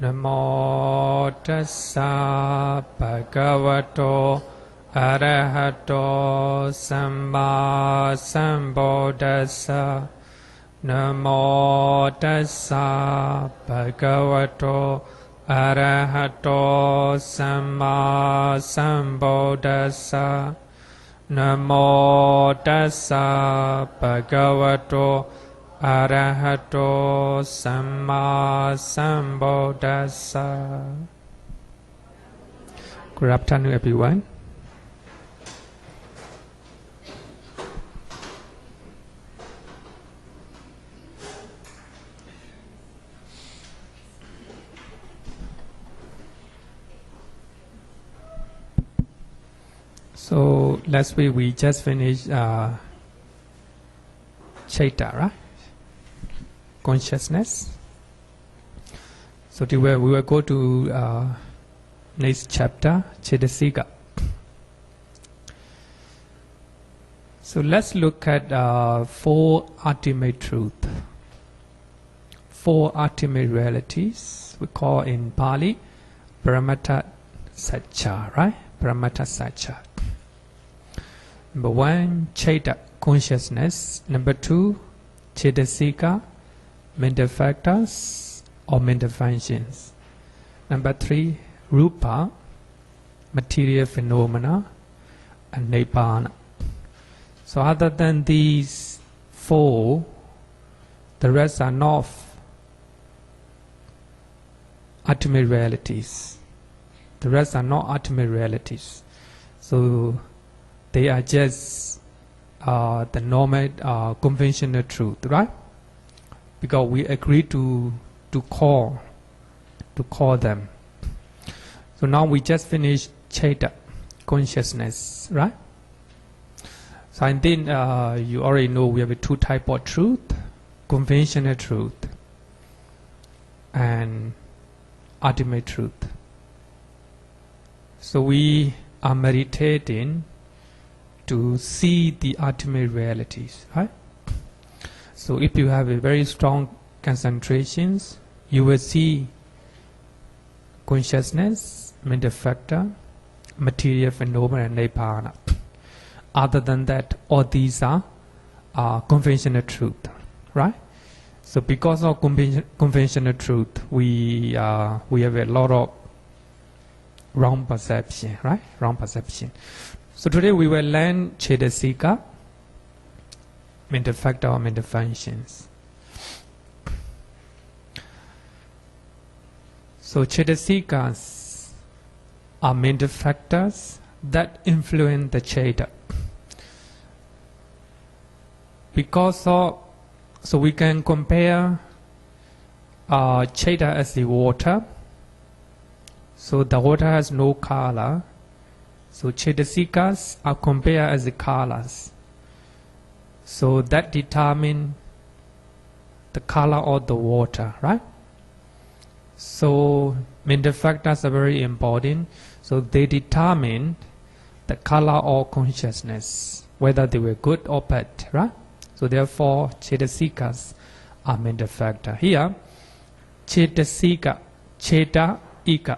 Namo tassa bhagavato arahato samma sambuddhassa. Namo tassa bhagavato arahato samma sambuddhassa. Namo tassa bhagavato arahato samma sambuddhassa. Good afternoon, everyone. So last week we just finished Chaita, right? Consciousness. So we will go to next chapter, Cetasika. So let's look at four ultimate truths, four ultimate realities. We call in Pali Paramatta Satcha, right? Paramatta Satcha. Number one, Chaita, consciousness. Number two, Cetasika, mental factors or mental functions. Number three, Rupa, material phenomena, and Nibbana. So other than these four, the rest are not ultimate realities. The rest are not ultimate realities. So they are just the normal conventional truth, right? Because we agree to call them. So now we just finished Chaita, consciousness, right? So and then you already know we have two types of truth: conventional truth and ultimate truth. So we are meditating to see the ultimate realities, right? So if you have a very strong concentrations, you will see consciousness, mental factor, material phenomena, and Nibbana. Other than that, all these are conventional truth, right? So because of conventional truth, we have a lot of wrong perception, right? Wrong perception. So today we will learn Cetasika, mental factor or mental functions. So Cetasikas are mental factors that influence the Chaita. Because of, so we can compare Chaita as the water. So the water has no color. So Cetasikas are compared as the colors. So that determine the color of the water, right? So mental factors are very important. So they determine the color of consciousness, whether they were good or bad, right? So therefore Cetasikas are mental factor. Here, Cetasika, Cheta, Ika.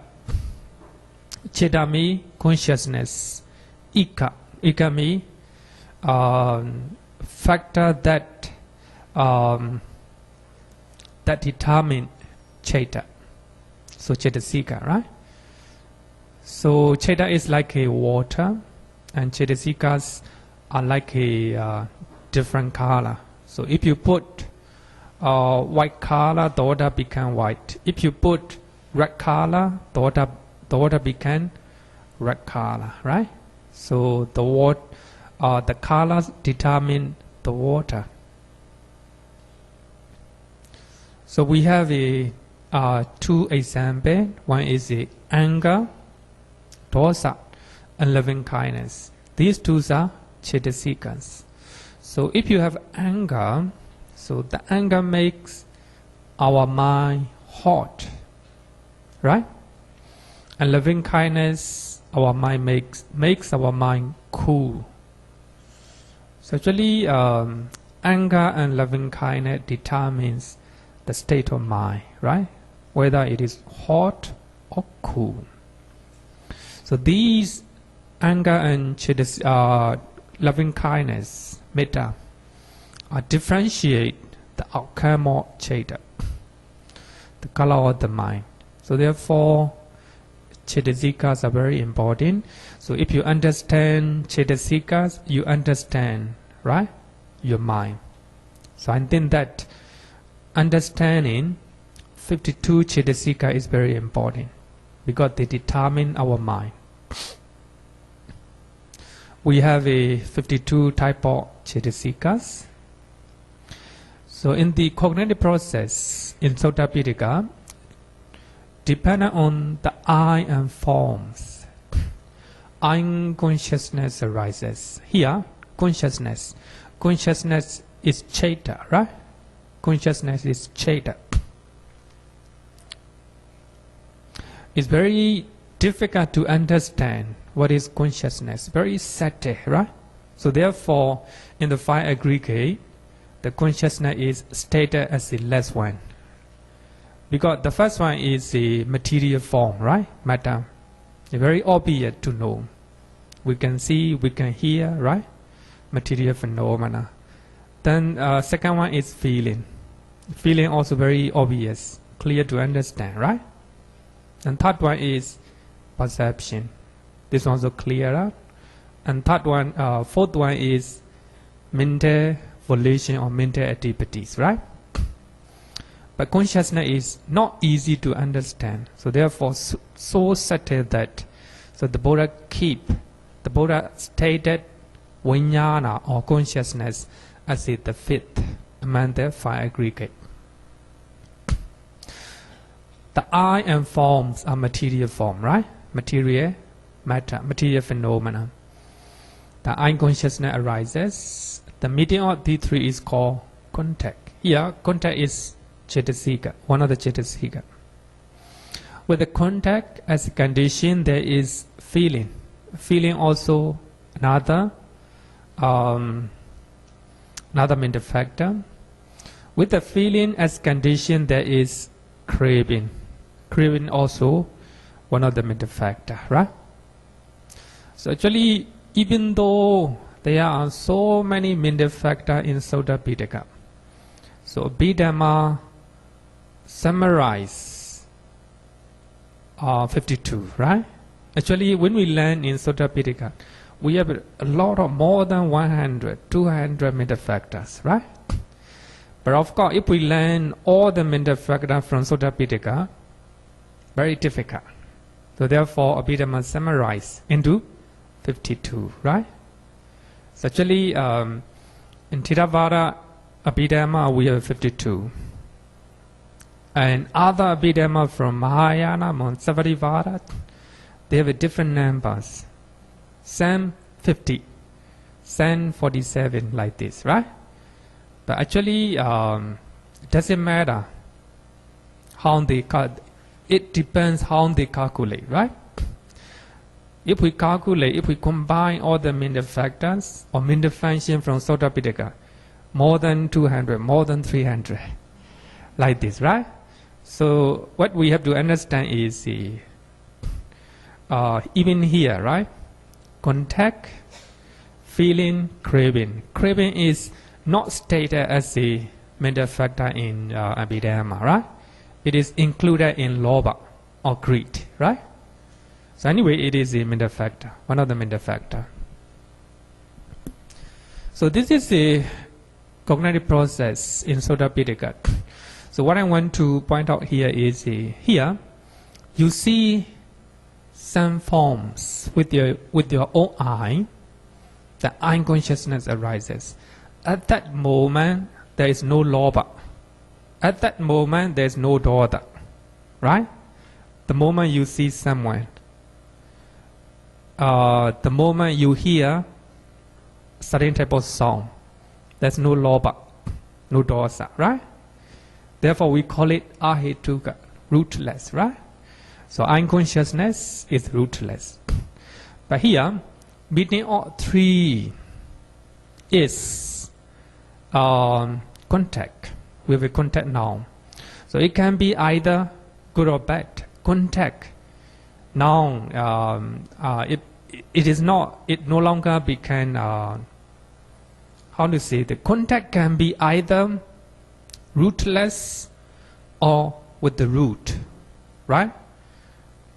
Cheta means consciousness. Ika means factor that determine Chaita. So Cetasika, right? So Chaita is like a water, and Cetasikas are like a different color. So if you put white color, the water become white. If you put red color, the water become red color, right? So the colors determine the water. So we have two examples. One is the anger, dosa, and loving kindness. These two are Cetasikas. So if you have anger, so the anger makes our mind hot, right? And loving kindness, our mind makes our mind cool. So actually, anger and loving kindness determines the state of mind, right? whether it is hot or cool. So these anger and loving kindness, metta, differentiate the outcome of Cheta, the color of the mind. So therefore, Cetasikas are very important. So if you understand Cetasikas, you understand, right, your mind. So I think that understanding 52 Cetasika is very important because they determine our mind. We have a 52 type of Cetasikas. So in the cognitive process in Sutta Pitaka, depending on the I and forms, I consciousness arises. Here, consciousness is Cheta, right? Consciousness is Cheta. It's very difficult to understand what is consciousness, very subtle, right? So therefore, in the five aggregate, the consciousness is stated as the last one. Because the first one is the material form, right? Matter. It's very obvious to know. We can see, we can hear, right? Material phenomena. Then second one is feeling. Feeling also very obvious, clear to understand, right? And third one is perception. This one also clearer. And fourth one is mental volition or mental activities, right? But consciousness is not easy to understand. So therefore, so subtle that the Buddha stated Vijnana or consciousness as the fifth among the five aggregate. The I and forms are material form, right? Material matter, material phenomena. The I consciousness arises. The medium of these three is called contact. Here, contact is Cetasika, one of the Cetasika. With the contact as a condition, there is feeling. Feeling also another mental factor. With the feeling as condition, there is craving. Craving also one of the mental factor, right? So actually, even though there are so many mental factors in Sutta Pitaka, so Abhidhamma summarize 52, right? Actually, when we learn in Sutta Pitaka, we have a lot of more than 100, 200 mental factors, right? But of course, if we learn all the mental factors from Sutta Pitaka, very difficult. So therefore, Abhidhamma summarize into 52, right? So actually, in Theravada Abhidhamma, we have 52. And other Abhidhamma from Mahayana, Savarivada, they have different numbers. Some 50, some 47, like this, right? But actually, it doesn't matter how they it depends how they calculate, right? If we calculate, if we combine all the mental factors or mental function from Sutta Pitaka, more than 200, more than 300, like this, right? So what we have to understand is even here, right? Contact, feeling, craving. Craving is not stated as a mental factor in Abhidhamma, right? It is included in lobha or greed, right? So anyway, it is a mental factor, one of the mental factor. So this is a cognitive process in Sutta Pitaka. So what I want to point out here is here you see some forms with your own eye. The eye consciousness arises. At that moment, there is no lobha. At that moment, there is no dodha, right? The moment you see someone, the moment you hear certain type of song, there's no lobha, no dosa, right? Therefore, we call it ahetuka, rootless, right? So unconsciousness is rootless. But here, between all three is contact. We have a contact now. So it can be either good or bad, contact. Now, it no longer became, how to say, the contact can be either rootless or with the root, right?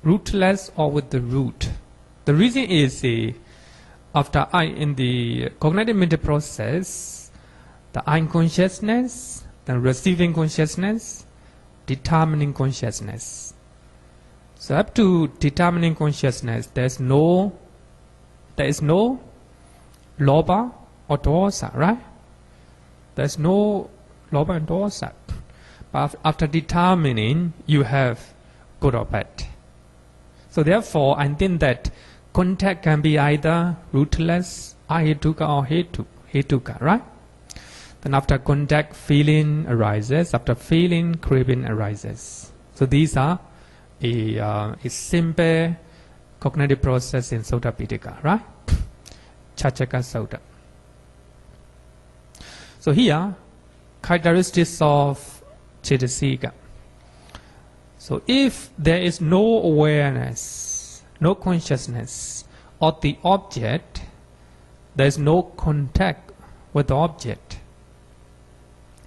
Rootless or with the root. The reason is, after in the cognitive mental process, the unconsciousness, the receiving consciousness, determining consciousness. So up to determining consciousness, there is no lobha or dosa, right? There is no lobha and dosa. But after determining, you have good or bad. So therefore, I think that contact can be either rootless, ahetuka or hetuka, right? Then after contact, feeling arises. After feeling, craving arises. So these are a simple cognitive process in Sutta Pitaka, right? Chachaka Sutta. So here, characteristics of Cetasika. So if there is no awareness, no consciousness of the object, there is no contact with the object.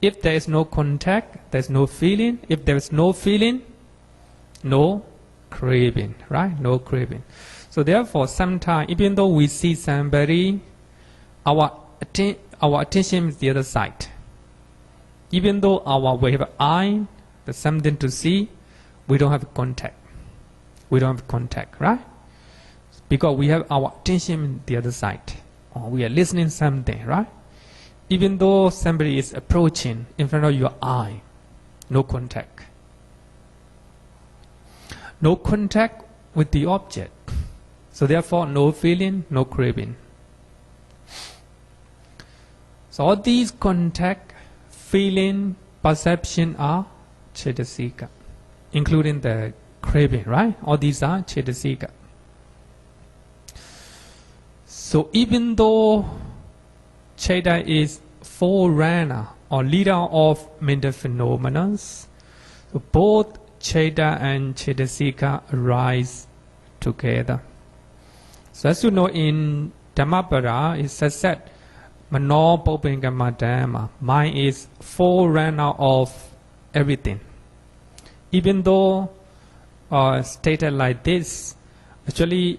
If there is no contact, there is no feeling. If there is no feeling, no craving, right? No craving. So therefore, sometimes, even though we see somebody, our attention is the other side. Even though we have an eye, there's something to see, we don't have contact. We don't have contact, right? Because we have our attention on the other side. Or we are listening something, right? Even though somebody is approaching in front of your eye, no contact. No contact with the object. So therefore, no feeling, no craving. So all these contact, feeling, perception are Cetasika, including the craving, right? All these are Cetasika. So even though Ceta is forerunner or leader of mental phenomena, so both Ceta and Cetasika arise together. So as you know, in Dhammapada it says that Mano Bopengama Dhamma, mind is forerunner of everything. Even though stated like this, actually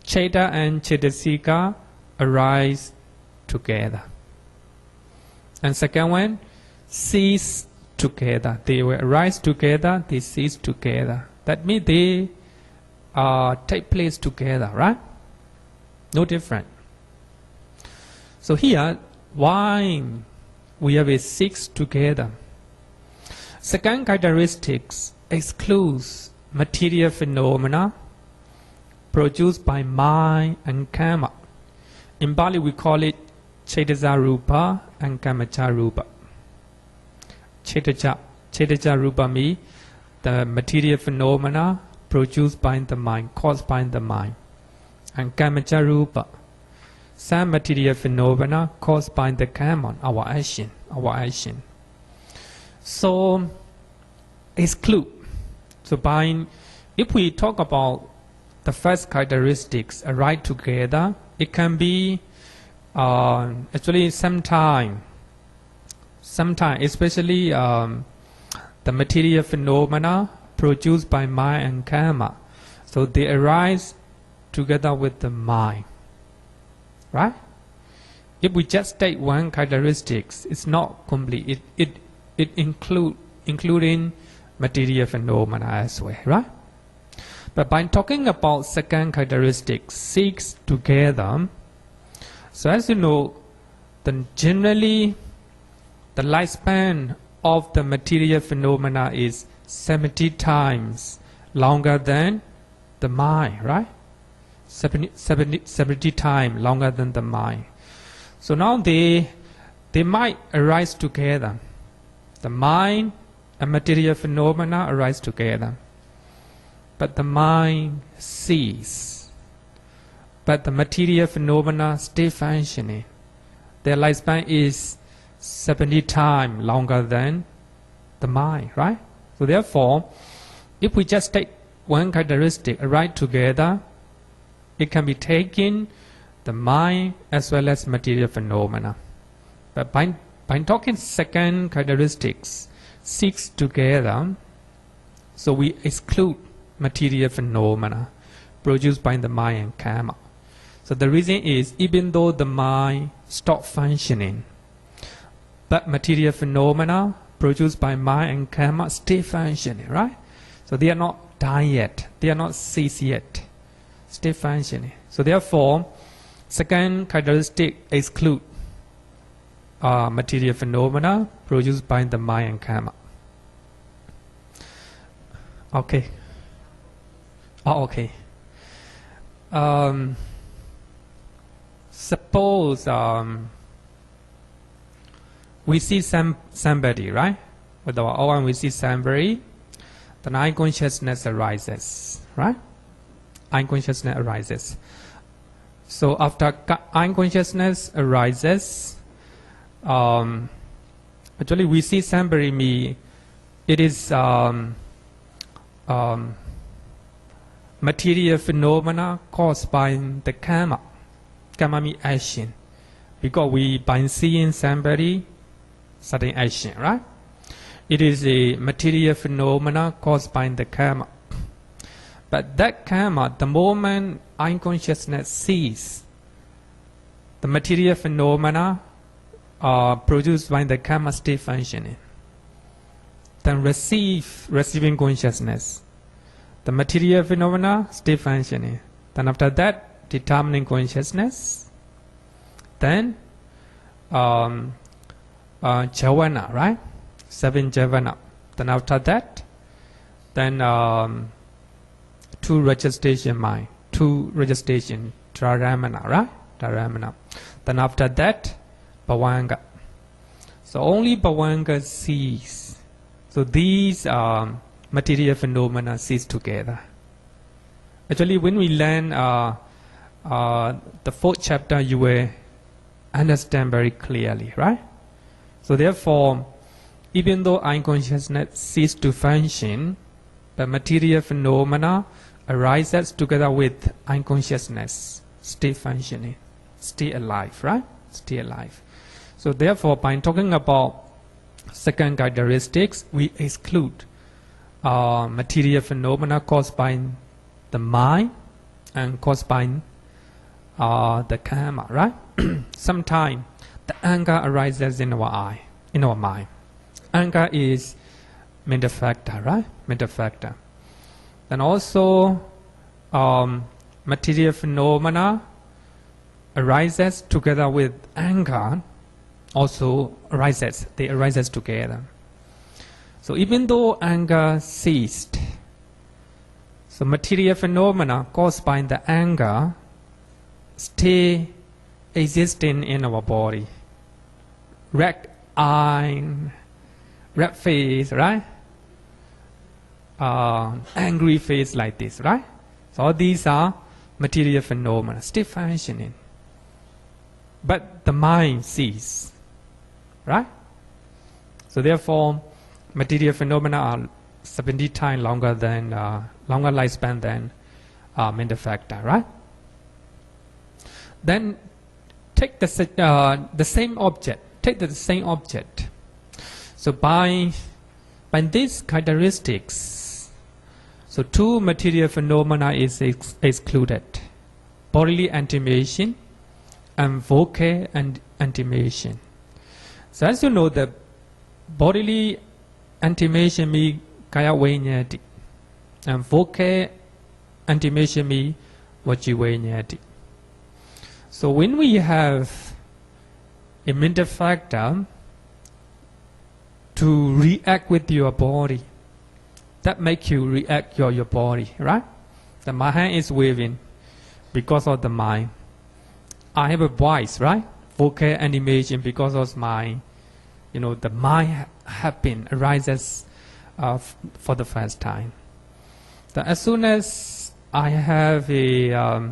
Ceta and Cetasika arise together. And second one, cease together. They will arise together, they cease together. That means they take place together, right? No different. So here, why we have a six together? Second characteristics excludes material phenomena produced by mind and karma. In Pali we call it Cetasa Rupa and Kamacha Rupa. Cetasa Rupa means the material phenomena produced by the mind, caused by the mind. And Kamacha Rupa, some material phenomena caused by the karma, our action. So, exclude. So if we talk about the first characteristics arise together, it can be actually sometime, especially the material phenomena produced by mind and karma. So they arise together with the mind, right? If we just take one characteristics, it's not complete. It including material phenomena as well, right? But by talking about second characteristic, six together, so as you know, then generally the lifespan of the material phenomena is 70 times longer than the mind, right? 70 times longer than the mind. So now they might arise together. The mind and material phenomena arise together. But the mind ceases. But the material phenomena stay functioning. Their lifespan is 70 times longer than the mind, right? So therefore, if we just take one characteristic right together, it can be taken the mind as well as material phenomena. But by talking second characteristics, six together, so we exclude material phenomena produced by the mind and karma. So the reason is, even though the mind stops functioning, but material phenomena produced by mind and karma stay functioning, right? So they are not dying yet, they are not ceased yet, stay functioning. So therefore, second characteristic exclude material phenomena produced by the mind and karma. Okay. Oh, okay. Suppose we see somebody, right? With our own, we see somebody, then I consciousness arises, right? I consciousness arises. So after I consciousness arises, actually we see somebody, it is material phenomena caused by the karma. Karma means action. Because we, by seeing somebody, certain action, right? It is a material phenomena caused by the karma. But that karma, the moment unconsciousness sees the material phenomena produced by the karma stay functioning, then receiving consciousness, the material phenomena stay functioning. Then after that, determining consciousness, then jhana, right? 7 jhana. Then after that, then 2 registration mind, 2 registration, dharamana, right? Dharamana. Then after that, bhavanga. So only bhavanga sees. So these material phenomena cease together. Actually, when we learn the 4th chapter, you will understand very clearly, right? So therefore, even though unconsciousness ceases to function, the material phenomena arises together with unconsciousness, stay functioning, stay alive, right? Stay alive. So therefore, by talking about second characteristics, we exclude material phenomena caused by the mind and caused by the karma, right? Sometimes the anger arises in our eye, in our mind. Anger is mental factor, right? Mental factor. Then also material phenomena arises together with anger, also arises. They arises together. So even though anger ceased, so material phenomena caused by the anger stay existing in our body. Red eye, red face, right? Angry face like this, right? So all these are material phenomena, still functioning. But the mind ceases, right? So therefore, material phenomena are 70 times longer lifespan than mental factor, right? Then take the same object. Take the same object. So by these characteristics, so 2 material phenomena is excluded: bodily animation and vocal animation. So as you know, the bodily animation means kaya vinyati, and vocal animation means vaci vinyati. So when we have a mental factor to react with your body, that makes you react your body, right? My hand is waving because of the mind. I have a voice, right? Vocal animation because of my, the mind arises for the first time. So as soon as I have the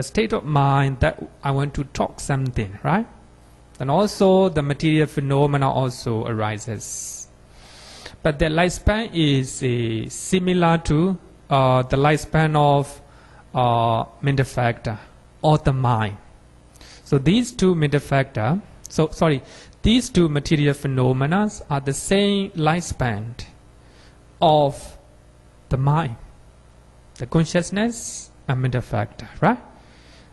state of mind that I want to talk something, right? then also the material phenomena also arises. But the lifespan is similar to the lifespan of mental factor or the mind. So these two mental factor, these two material phenomena are the same lifespan of the mind, the consciousness and mental factor, right?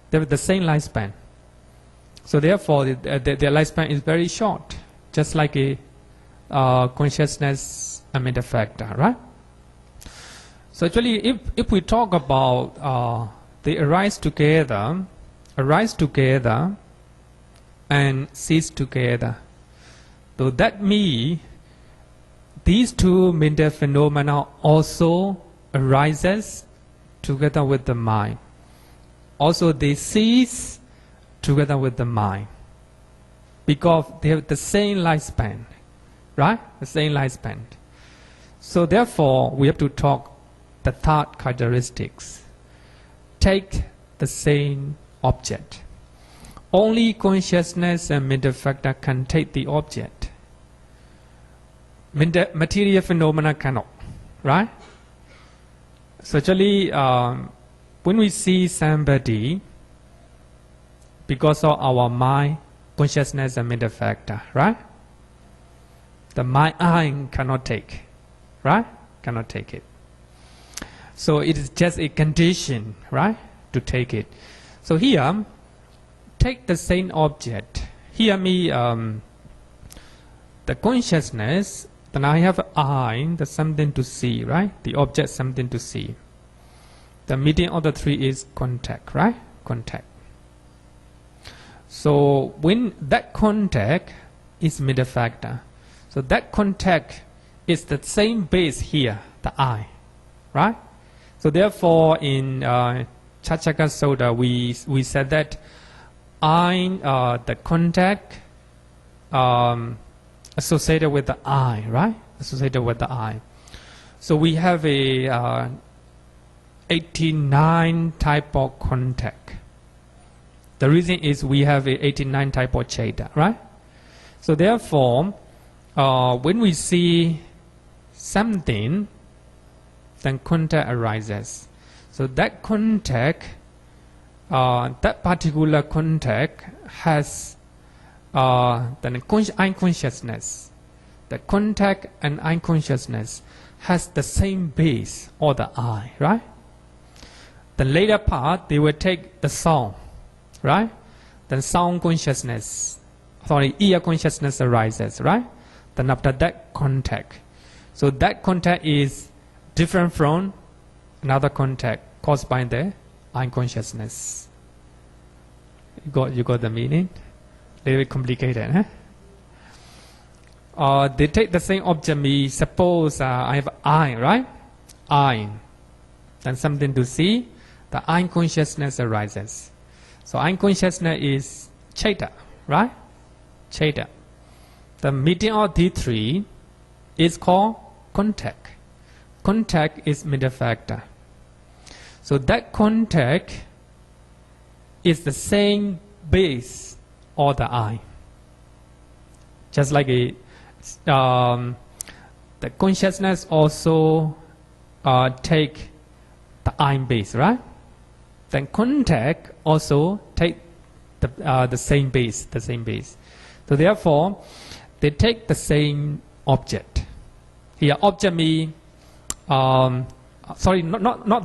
They have the same lifespan. So therefore, their lifespan is very short, just like a consciousness and mental factor, right? So actually, if we talk about they arise together and cease together, so that means these two mental phenomena also arises together with the mind. Also, they cease together with the mind because they have the same lifespan, right? The same lifespan. So therefore, we have to talk the third characteristics. Take the same object. Only consciousness and mental factor can take the object. Material phenomena cannot, right? So actually, when we see somebody, because of our mind, consciousness and mental factor, right? The mind eye cannot take, right? Cannot take it. So it is just a condition, right? To take it. So here, take the same object. Here the consciousness, then I have eye, there's something to see, right? The object, something to see. The medium of the three is contact, right? Contact. So when that contact is mental factor, so that contact is the same base here, the eye, right? So therefore, in Chachaka Sutta, we said that eye, the contact associated with the eye, right? Associated with the eye. So we have a 89 type of contact. The reason is we have a 89 type of Cheta, right? So therefore, when we see something, then contact arises. So that contact, that particular contact has the unconsciousness. The contact and unconsciousness has the same base, or the eye, right? The later part, they will take the sound, right? Then sound consciousness, ear consciousness arises, right? Then after that, contact. So that contact is different from another contact caused by the unconsciousness. You got the meaning? Very complicated, huh? They take the same object. Me, suppose I have eye, right? Eye, then something to see. The unconsciousness arises. So unconsciousness is Cheta, right? Cheta. The medium of these three is called contact. Contact is mental factor. So that contact is the same base of the eye. Just like the consciousness also take the eye base, right? Then contact also take the same base, So therefore, they take the same object. Here, object means, not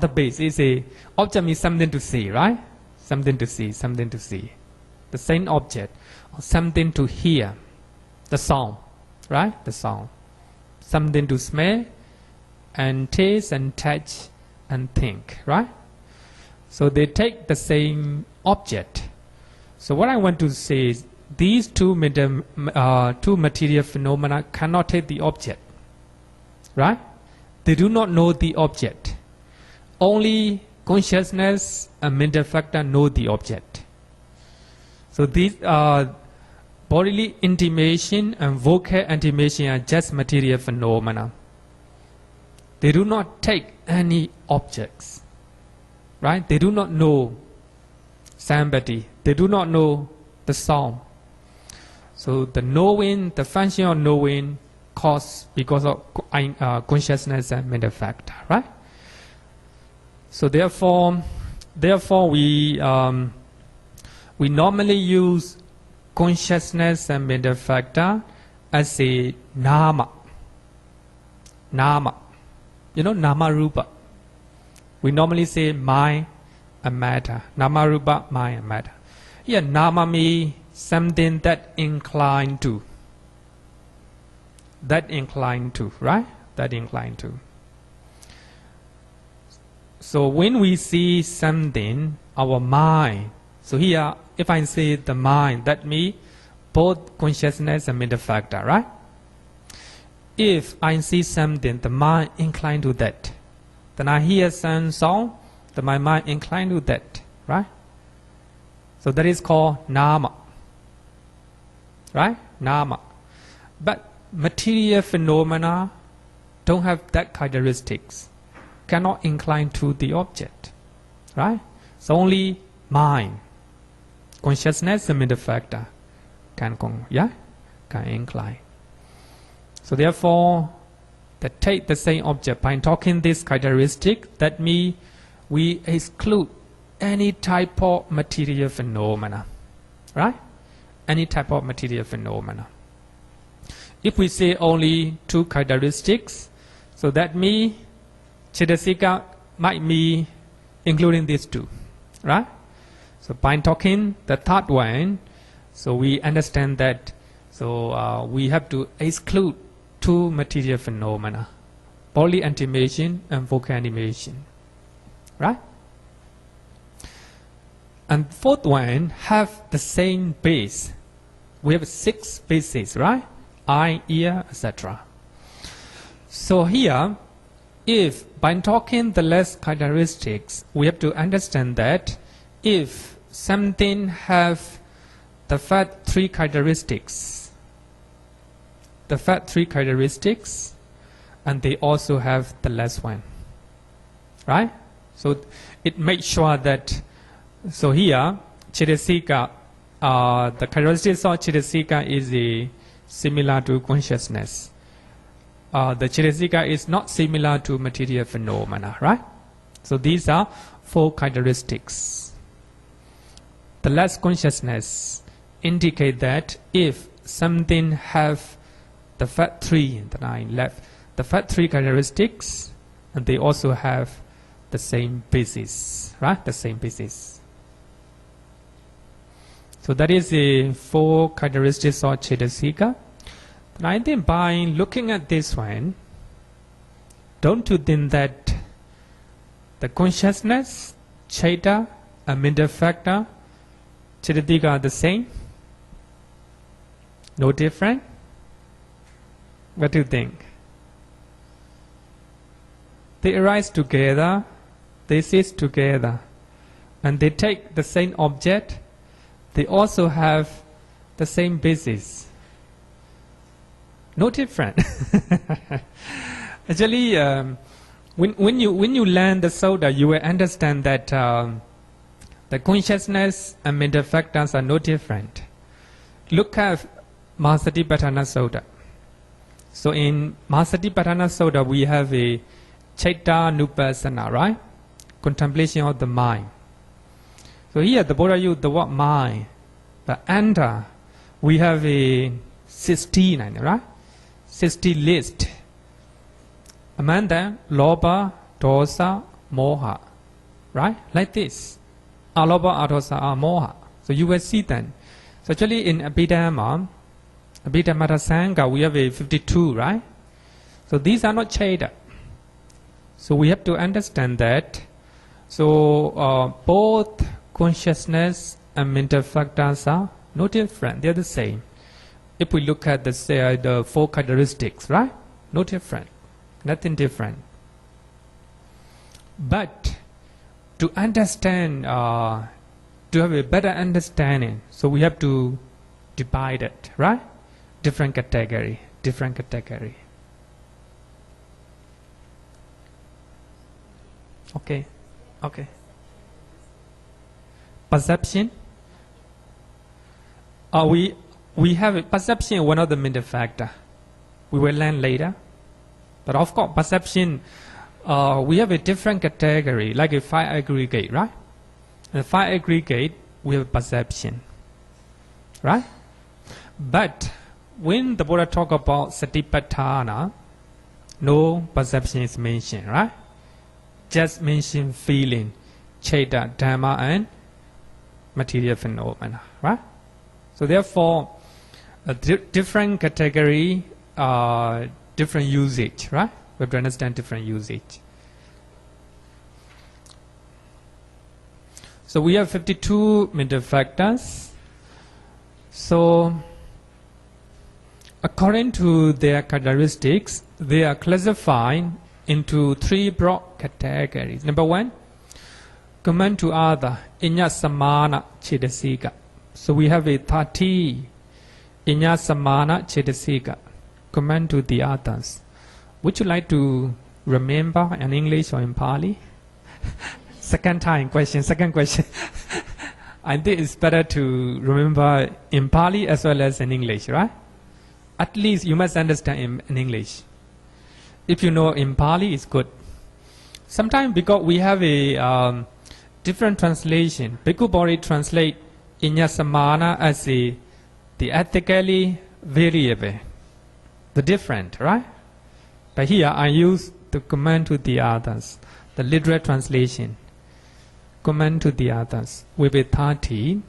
the base. It's a object means something to see, right? Something to see. The same object, or something to hear, the sound, right? The sound. Something to smell, and taste, and touch, and think, right? So they take the same object. So what I want to say is these two material phenomena cannot take the object, right? They do not know the object. Only consciousness and mental factor know the object. So these bodily intimation and vocal intimation are just material phenomena. They do not take any objects, right? They do not know somebody. They do not know the sound. So the knowing, the function of knowing, caused because of consciousness and mental factor, right? So therefore we normally use consciousness and mental factor as a nama. Nama. You know, nama rupa. We normally say mind and matter. Nama rupa, mind and matter. Here, nama means something that inclined to. That inclined to, right? That inclined to. So when we see something, our mind. So here, if I say the mind, that means both consciousness and mental factor, right? If I see something, the mind inclined to that. Then I hear some song, then my mind inclined to that, right? So that is called nama, right? Nama. But material phenomena don't have that characteristics, cannot incline to the object, right? So only mind, consciousness and mental factor can incline. So therefore, they take the same object by talking this characteristic. That means we exclude any type of material phenomena, right? Any type of material phenomena. If we say only two characteristics, so that means Cetasika might be including these two, right? So by talking the third one, so we understand that. So we have to exclude two material phenomena: bodily animation and vocal animation, right? And fourth one have the same base. We have 6 bases, right? Eye, ear, etc. So here, if by talking the less characteristics, we have to understand that if something have the first 3 characteristics, and they also have the last one, right? So it makes sure that. So here, Cetasika, the characteristics of Cetasika is similar to consciousness. The Cetasika is not similar to material phenomena, right? So these are 4 characteristics. The last consciousness indicate that if something have the first 3 that I left, the first 3 characteristics, and they also have the same basis, right? The same basis. So that is the 4 characteristics of Cetasika. And I think by looking at this one, don't you think that the consciousness, Ceta, and mental factor, Cetasika are the same? No different? What do you think? They arise together, they cease together, and they take the same object. They also have the same basis. No different. Actually, when you learn the Sutta, you will understand that the consciousness and mental factors are no different. Look at Mahasatipatthana Sutta. So in Mahasatipatthana Sutta, we have a Citta-nupassana, right? Contemplation of the mind. So here the Buddha used the word mind, but under we have a 16, right? 60 list. Among them, Lobha, Dosa, Moha, right? Like this. Alobha, Adosa, Moha. So you will see them. So actually in Abhidhamma Sangha, we have a 52, right? So these are not Ceta. So we have to understand that. So both consciousness and mental factors are no different. They are the same. If we look at the 4 characteristics, right? No different. Nothing different. But to understand, to have a better understanding, so we have to divide it, right? Different category. Okay. Perception. we have a perception, one of the mental factor. We will learn later. But of course, perception, we have a different category, like a 5 aggregate, right? And 5 aggregate, we have perception, right? But when the Buddha talk about Satipatthana, no perception is mentioned, right? Just mention feeling, Cheta, Dhamma, and material phenomena, right? So therefore, a different category, different usage, right? We have to understand different usage. So we have 52 mental factors. So according to their characteristics, they are classified into 3 broad categories. Number 1, command to other, Iñña-samana Cetasika. So we have a 30 Iñña-samana Cetasika, command to the others. Would you like to remember in English or in Pali? Second question. I think it's better to remember in Pali as well as in English, right? At least you must understand in English. If you know in Pali, it's good. Sometimes because we have a different translation, Bhikkhu Bodhi translate Iñña-samana as the ethically variable, the different, right? But here I use the command to the others, the literal translation. Command to the others with a 30,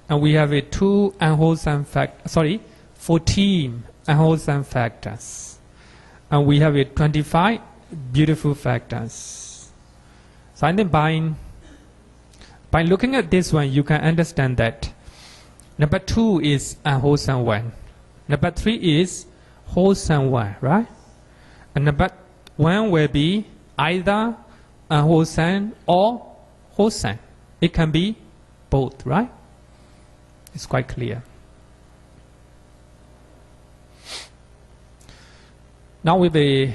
and we have a 2 unwholesome 14 unwholesome factors, and we have a 25 beautiful factors. So I think by looking at this one, you can understand that number 2 is unwholesome one, number 3 is wholesome one, right? And number 1 will be either unwholesome or wholesome. It can be both, right? It's quite clear. Now with a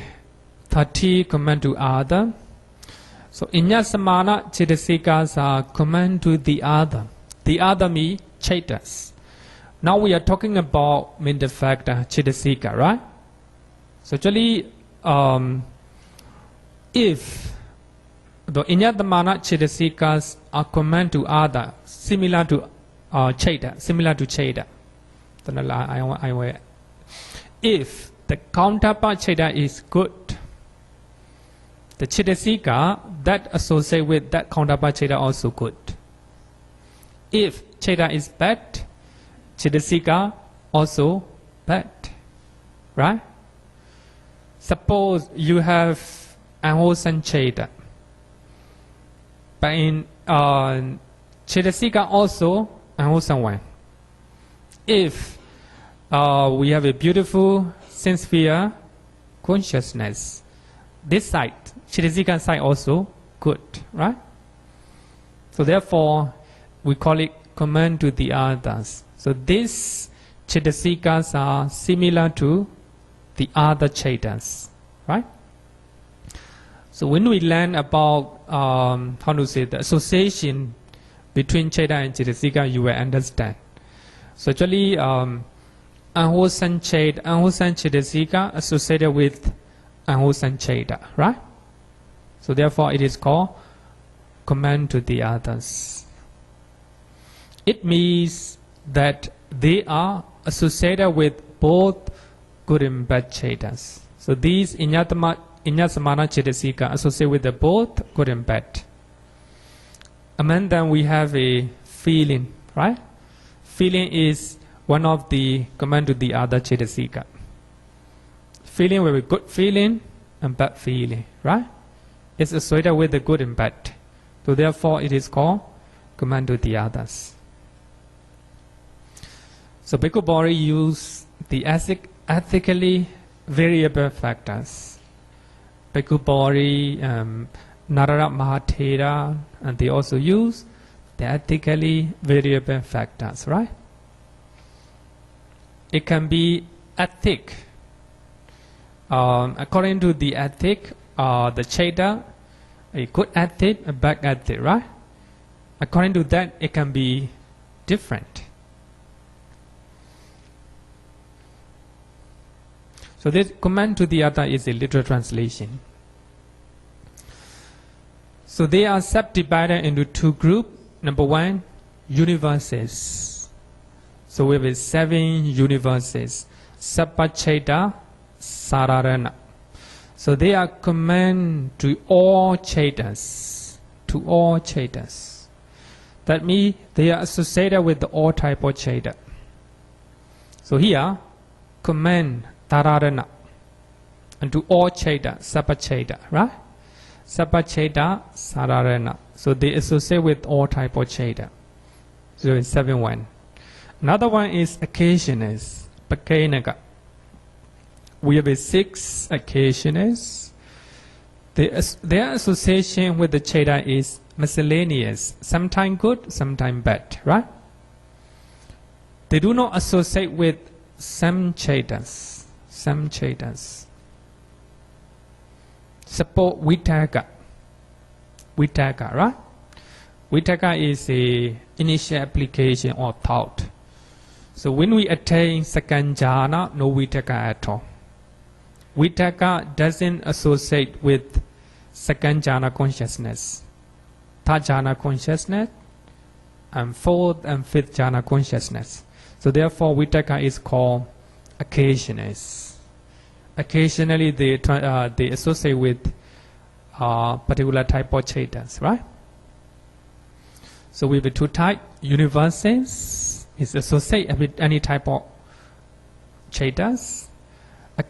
30 command to other. So Iñña-samana Cetasikas are command to the other. The other means Cetas. Now we are talking about mental factor Cetasika, right? So actually, if the Iñña-samana Cetasikas are command to other, similar to Cheta. If the counterpart Cheta is good, the Cetasika that associate with that counterpart Cheta also good. If Cheta is bad, Cetasika also bad, right? Suppose you have unwholesome Cheta, but in Cetasika also unwholesome one. If we have a beautiful sense sphere consciousness, this side, Cetasika side also good, right? So therefore, we call it command to the others. So these Cetasikas are similar to the other Cetas, right? So when we learn about the association between Cheta and Cetasika, you will understand. So actually, unwholesome Cetasika associated with unwholesome Cheta, right? So therefore, it is called command to the others. It means that they are associated with both good and bad Cetas. So these Iñña-samana Cetasika associated with the both good and bad. Among them we have a feeling, right? Feeling is one of the command to the other Cetasika. Feeling will be good feeling and bad feeling, right? It's associated with the good and bad. So therefore it is called command to the others. So Bhikkhu Bodhi use the ethically variable factors. Bhikkhu Bodhi, Narada Mahathera, and they also use the ethically variable factors, right? It can be ethic. According to the ethic, the Cheta, a good ethic, a bad ethic, right? According to that, it can be different. So this command to the other is a literal translation. So they are subdivided into two groups. Number one, universes. So we have 7 universes. Sappacheta, Sararana. So they are command to all chetas. To all chetas. That means they are associated with all type of cheta. So here, command Tararana. And to all cheta, Sappacheta, right? Sappacheta, Sararana. So they associate with all type of cheta. So it's 7 1. Another one is occasionals, Pakenaka. We have 6 occasionals. Their association with the cheta is miscellaneous, sometimes good, sometimes bad, right? They do not associate with some chetas. Some chetas. Suppose Vitaka. Vitaka, right? Vitaka is a initial application or thought. So when we attain second jhana, no Vitaka at all. Vitaka doesn't associate with second jhana consciousness, third jhana consciousness, and fourth and fifth jhana consciousness. So therefore, Vitaka is called occasionals. Occasionally, they associate with particular type of chetas, right? So we have 2 types. Universes is associated with any type of chetas.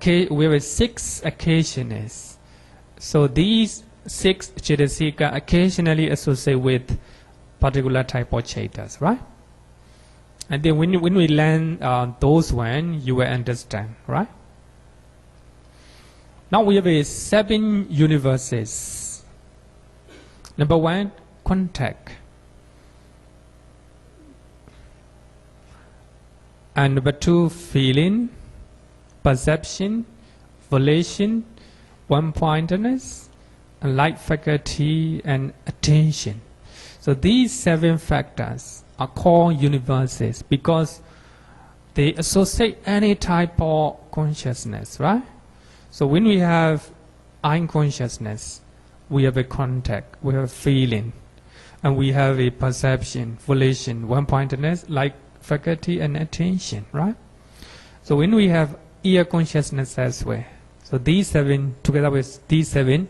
We have 6 occasionals. So these 6 Cetasika occasionally associate with particular type of chetas, right? And then when we learn those one, you will understand, right? Now we have 7 universes. Number 1, contact. And number 2, feeling, perception, volition, one-pointedness, and light faculty, and attention. So these 7 factors are called universes because they associate any type of consciousness, right? So when we have eye consciousness, we have a contact, we have a feeling, and we have a perception, volition, one-pointedness, light faculty, and attention, right? So when we have ear consciousness as well, so these 7 together with these 7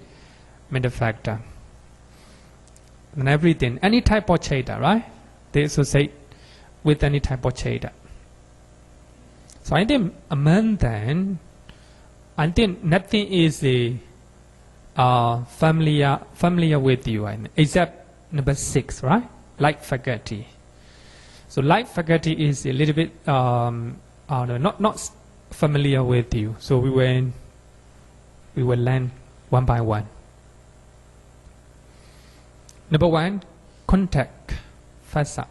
made a factor. And everything, any type of cheta, right? They associate with any type of cheta. So I think among them, I think nothing is familiar with you, except number 6, right? Light faculty. So light faculty is a little bit not familiar with you. So we will learn one by one. Number 1, contact, phasa.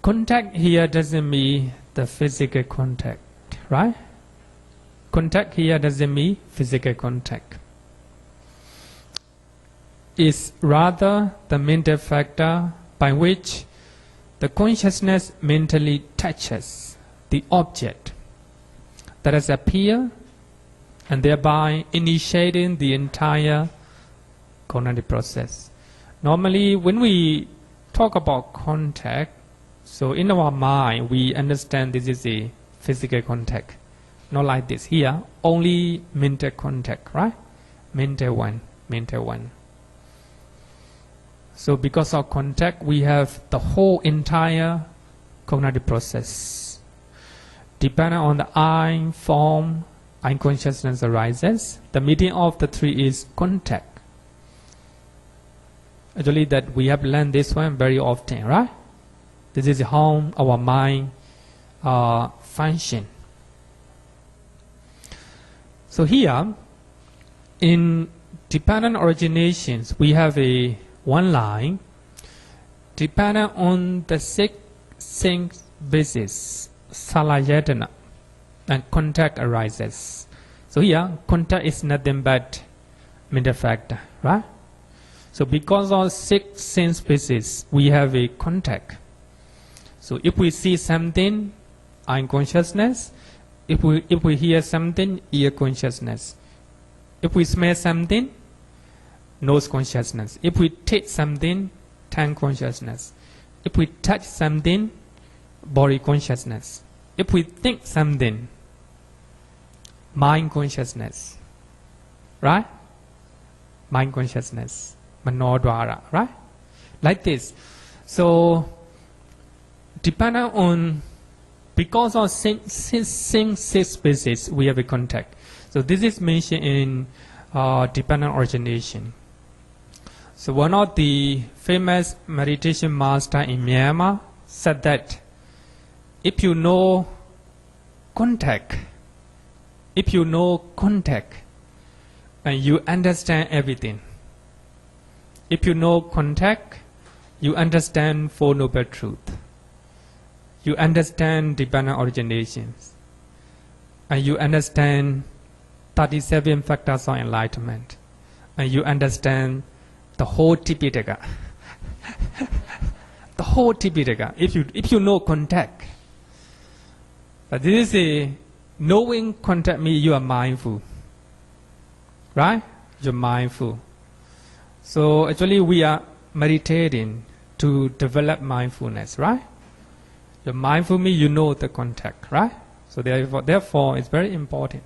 Contact here doesn't mean the physical contact, right? Contact here doesn't mean physical contact. It's rather the mental factor by which the consciousness mentally touches the object that has appeared and thereby initiating the entire cognitive process. Normally, when we talk about contact, so in our mind, we understand this is a physical contact. Not like this. Here, only mental contact, right? Mental one. So because of contact, we have the whole entire cognitive process. Depending on the eye form, eye consciousness arises. The medium of the 3 is contact. Actually, that we have learned this one very often, right? This is how our mind function. So here, in dependent originations, we have one line. Dependent on the 6 things basis, salayatana, and contact arises. So here, contact is nothing but mental factor, right? So because of 6 sense bases, we have a contact. So if we see something, eye consciousness, If we hear something, ear consciousness. If we smell something, nose consciousness. If we taste something, tongue consciousness. If we touch something, body consciousness. If we think something, mind consciousness. Right? Mind consciousness. Manodvara. Right? Like this. So, depending on, because of same six species, we have a contact. So this is mentioned in dependent origination. So one of the famous meditation master in Myanmar said that if you know contact, and you understand everything. If you know contact, you understand Four Noble Truths. You understand dependent originations. And you understand 37 factors of enlightenment. And you understand the whole Tipitaka. The whole Tipitaka. If you know contact. But this is a knowing contact means you are mindful. Right? You're mindful. So actually we are meditating to develop mindfulness, right? You're mindful means you know the contact, right? So therefore it's very important.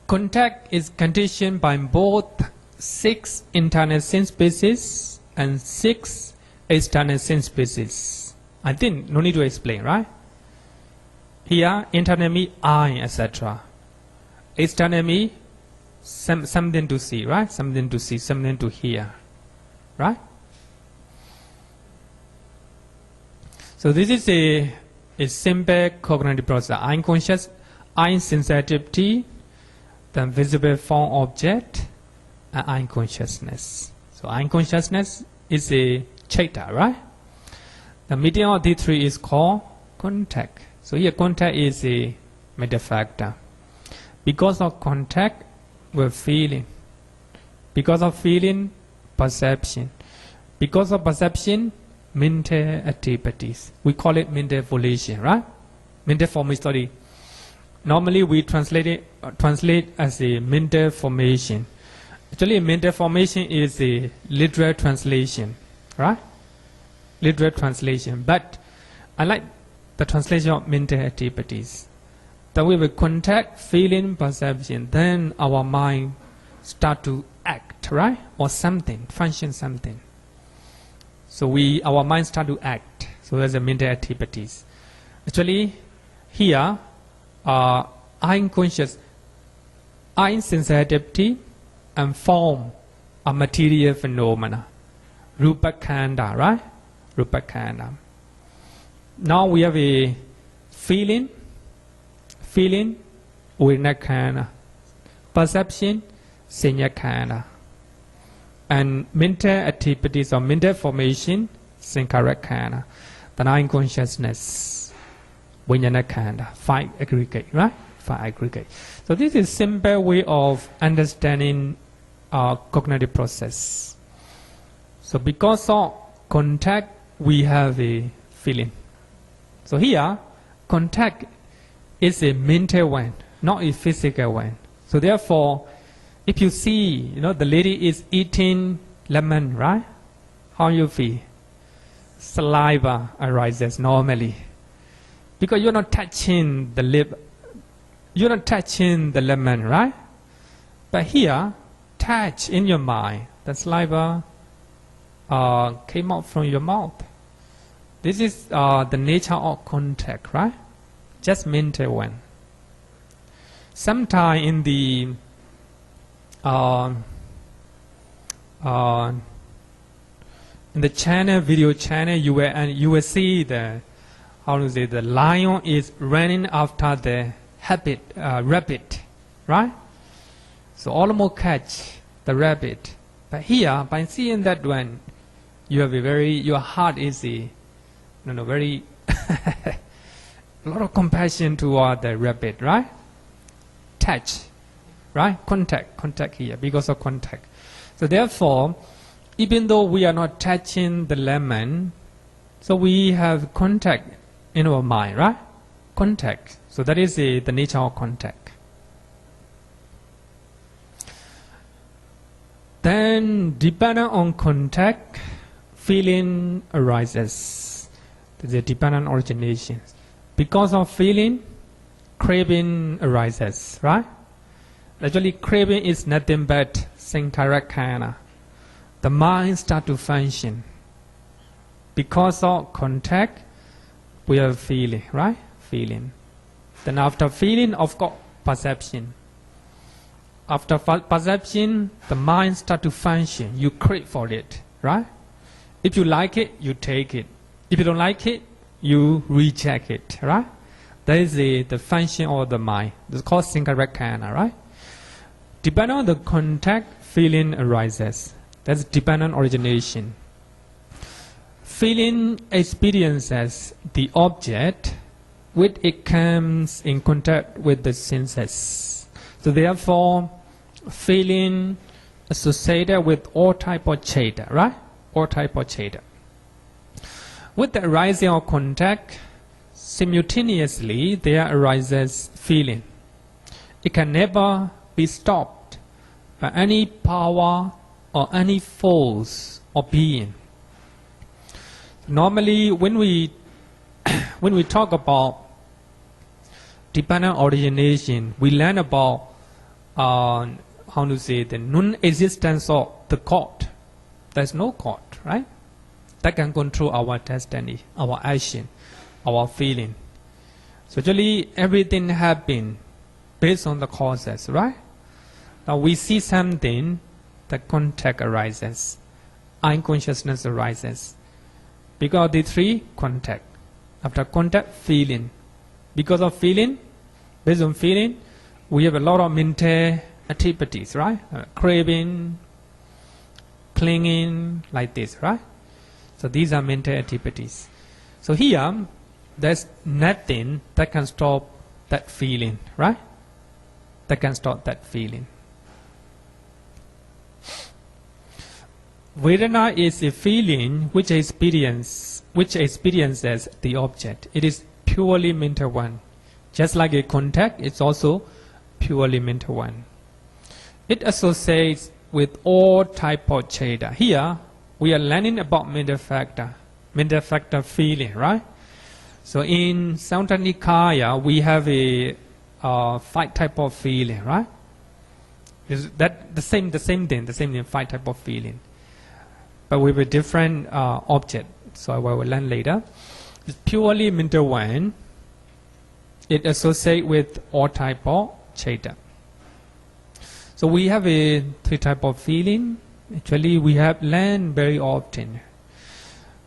Contact is conditioned by both 6 internal sense species and 6 external sense species. I think no need to explain, right? Here, internal means eye, etc. External means something to see, right? Something to see, something to hear, right? So this is a simple cognitive process. Eye conscious, eye sensitivity, then visible form object, and eye consciousness. So eye consciousness is a chaita, right? The medium of these three is called contact. So here contact is a matter factor. Because of contact, we're feeling. Because of feeling, perception. Because of perception, mental activities. We call it mental volition, right? Mental formation. Sorry. Normally we translate as a mental formation. Actually, mental formation is a literal translation, right? Literal translation. But I like the translation of mental activities. Then we will contact, feeling, perception. Then our mind start to act, right? Or something, function something. So our mind start to act. So there's a mental activities. Actually, here, eye conscious, eye sensitivity and form are material phenomena. Rupa Khanda, right? Rupa Khanda. Now we have a feeling, Vedana Khanda. Perception, Sanya Khanda. And mental activities or mental formation, Sankhara Khanda. The eye consciousness, Vijnana Khanda. 5 aggregate, right? 5 aggregate. So this is simple way of understanding our cognitive process. So because of contact, we have a feeling. So here, contact is a mental one, not a physical one. So therefore, if you see, the lady is eating lemon, right? How you feel? Saliva arises normally. Because you're not touching the lip, you're not touching the lemon, right? But here, touch in your mind. The saliva came out from your mouth. This is the nature of contact, right? Just mental one. Sometime in the channel, video channel, you will see the lion is running after the rabbit, right? So almost catch the rabbit. But here, by seeing that one, you have your heart is very a lot of compassion toward the rabbit, right? Touch, right? Contact here because of contact. So therefore, even though we are not touching the lemon, so we have contact in our mind, right? Contact. So that is the nature of contact. Then, dependent on contact, feeling arises. There's a dependent origination. Because of feeling, craving arises, right? Actually, craving is nothing but Sankharakana. The mind starts to function. Because of contact, we have feeling, right? Feeling. Then after feeling, of course, perception. After perception, the mind starts to function. You crave for it, right? If you like it, you take it. If you don't like it, you reject it, right? That is the function of the mind. It's called Sankharakana, right? Depending on the contact, feeling arises. That's dependent origination. Feeling experiences the object which it comes in contact with the senses. So therefore, feeling associated with all type of Cheta, right? All type of Cheta. With the arising of contact, simultaneously there arises feeling. It can never be stopped by any power or any force or being. Normally, when we talk about dependent origination, we learn about the non-existence of the God. There's no God, right? That can control our destiny, our action, our feeling. So actually, everything happens based on the causes, right? Now we see something, the contact arises, unconsciousness arises. Because of the three, contact. After contact, feeling. Because of feeling, based on feeling, we have a lot of mental activities, right? Craving, clinging, like this, right? So these are mental activities. So here, there's nothing that can stop that feeling, right? That can stop that feeling. Vedana is a feeling which experiences the object. It is purely mental one. Just like a contact, it's also purely mental one. It associates with all type of Cheta. Here, we are learning about mental factor feeling, right? So in Samyutta Nikaya, we have a 5 type of feeling, right? Is that the same thing, 5 type of feeling. But with a different object. So I will learn later. It's purely mental one. It associates with all type of Cheta. So we have a 3 type of feeling. Actually, we have learned very often.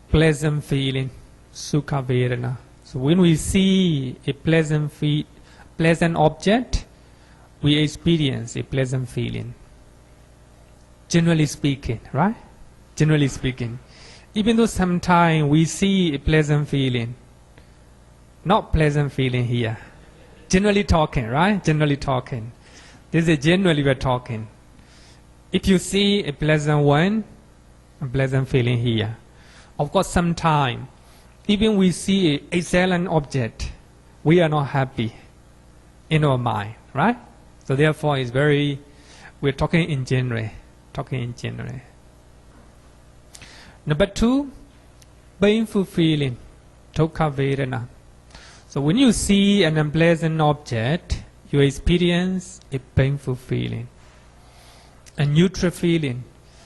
Pleasant feeling, Sukha Vedana. So when we see a pleasant object, we experience a pleasant feeling. Generally speaking, right? Generally speaking. Even though sometimes we see a pleasant feeling, not pleasant feeling here. Generally talking, right? Generally talking. This is generally we're talking. If you see a pleasant one, a pleasant feeling here. Of course, sometimes, even we see an excellent object, we are not happy in our mind, right? So therefore, it's we're talking in general. Number 2, painful feeling, Dukkha Vedana. So when you see an unpleasant object, you experience a painful feeling. A neutral feeling.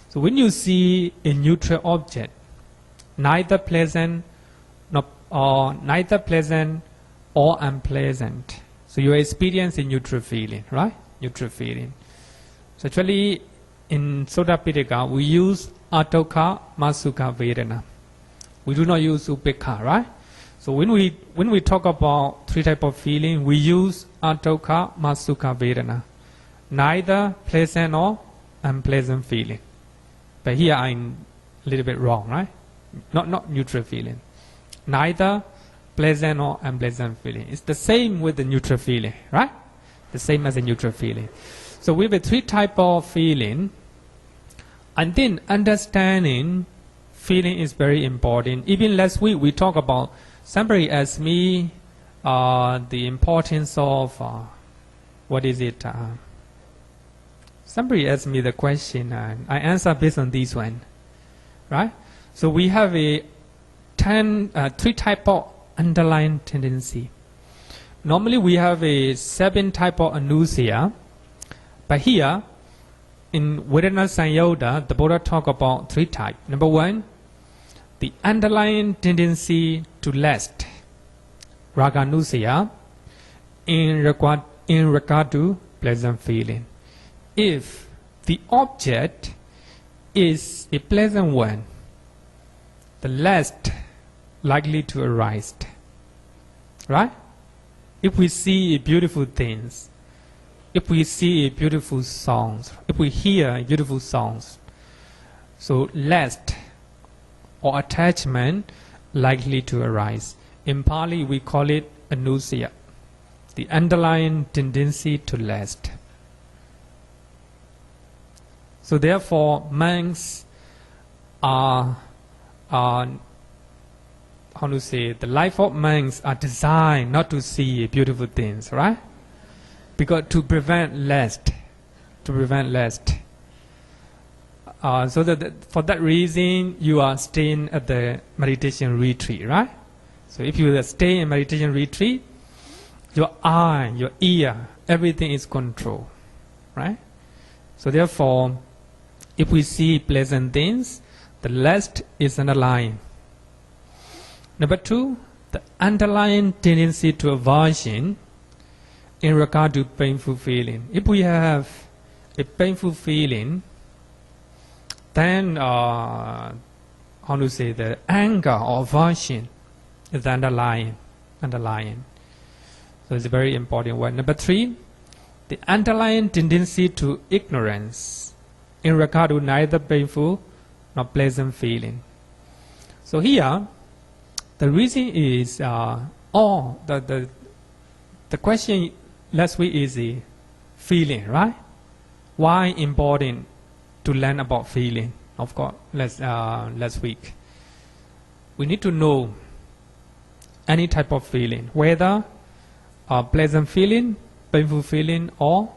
So when you see a neutral object, neither pleasant or unpleasant, so you experience a neutral feeling, right? Neutral feeling. So actually, in Sutta Pitaka, we use Adukkha Sukha Vedana. We do not use Upekkha, right? So when we talk about 3 type of feeling, we use Adukkha Sukha Vedana. Neither pleasant or unpleasant feeling. But here I'm a little bit wrong, right? Not neutral feeling. Neither pleasant or unpleasant feeling. It's the same with the neutral feeling, right? The same as a neutral feeling. So we have 3 type of feeling. And then understanding feeling is very important. Even last week we talked about Somebody asked me the importance of somebody asked me the question, and I answer based on this one, right? So we have three type of underlying tendency. Normally we have 7 type of anusia, but here in Vedana Sayadaw, the Buddha talk about 3 type. Number 1, the underlying tendency to lust, raganusia, in regard to pleasant feeling. If the object is a pleasant one, the lust likely to arise, right? If we see beautiful things, if we see beautiful songs, if we hear beautiful songs, so lust or attachment likely to arise. In Pali we call it anusia, the underlying tendency to lust. So therefore monks are the life of monks are designed not to see beautiful things, right? Because to prevent lust. So that for that reason you are staying at the meditation retreat, right? So if you stay in meditation retreat, your eye, your ear, everything is controlled, right? So therefore, if we see pleasant things, the lust is underlying. Number 2, the underlying tendency to aversion in regard to painful feeling. If we have a painful feeling, then the anger or aversion is underlying. So it's a very important one. Number 3, the underlying tendency to ignorance in regard to neither painful nor pleasant feeling. So here, the reason is the question last week is the feeling, right? Why important to learn about feeling? Of course, last week we need to know any type of feeling, whether pleasant feeling, painful feeling, or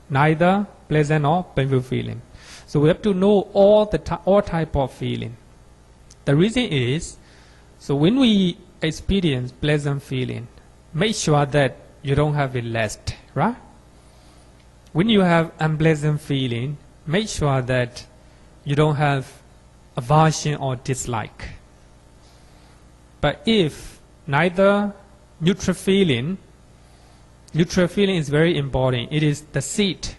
neither pleasant or painful feeling. So we have to know all type of feeling. The reason is, so when we experience pleasant feeling, make sure that you don't have a lust, right? When you have unpleasant feeling, make sure that you don't have aversion or dislike. But if neither neutral feeling is very important. It is the seed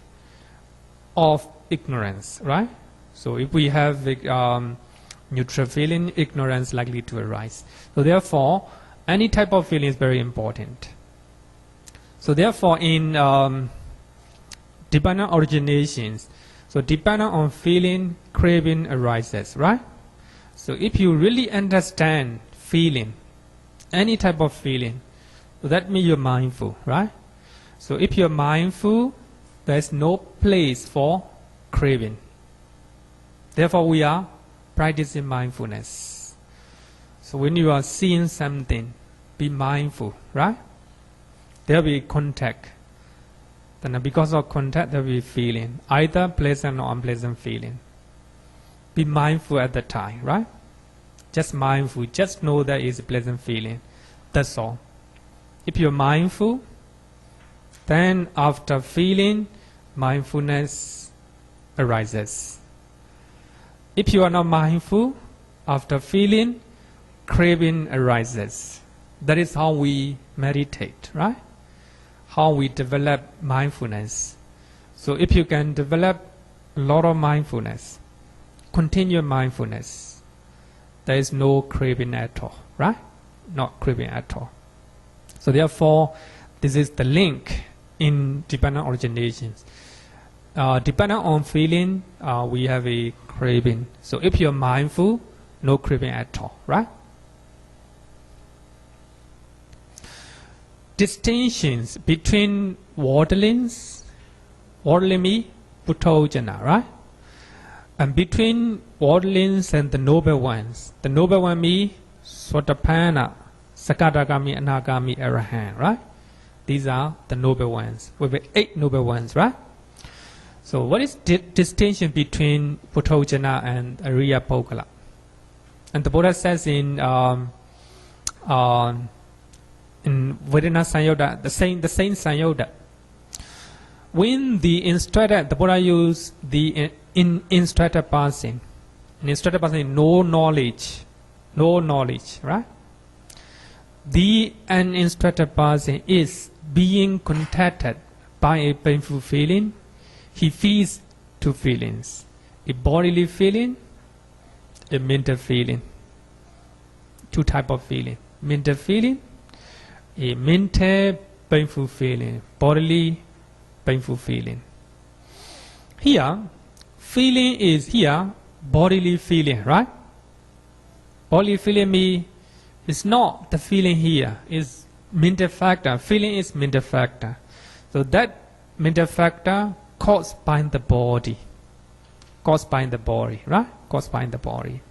of ignorance, right? So if we have neutral feeling, ignorance likely to arise. So therefore, any type of feeling is very important. So therefore, in dependent originations, so dependent on feeling, craving arises, right? So if you really understand feeling, any type of feeling, so that means you're mindful, right? So if you're mindful, there's no place for craving. Therefore, we are practicing mindfulness. So when you are seeing something, be mindful, right? There will be contact. Then because of contact, there will be feeling, either pleasant or unpleasant feeling. Be mindful at the time, right? Just mindful, just know that is a pleasant feeling. That's all. If you're mindful, then after feeling, mindfulness arises. If you are not mindful, after feeling, craving arises. That is how we meditate, right? How we develop mindfulness. So if you can develop a lot of mindfulness, continue mindfulness, there is no craving at all, right? Not craving at all. So therefore, this is the link in dependent originations. Dependent on feeling, we have a craving. So if you're mindful, no craving at all, right? Distinctions between worldlings, worldly Puthojana, right? And between worldlings and the noble ones. The noble one means Sotapanna, Sakadagami, Anagami, Arahant, right? These are the noble ones. We have 8 noble ones, right? So what is the distinction between Puthojana and Ariya Pogala? And the Buddha says in Vedana Sanyoga, the same Sanyoga, when the instructor, the Buddha used the instructor person, an instructor person, no knowledge, right? The uninstructed person is being contacted by a painful feeling. He feels 2 feelings, a bodily feeling, a mental feeling. 2 types of feeling. Mental feeling, a mental painful feeling, bodily painful feeling. Here, feeling is here, bodily feeling, right? Bodily feeling means it's not the feeling here, it's mental factor. Feeling is mental factor. So that mental factor caused by the body. Caused by the body, right? Caused by the body.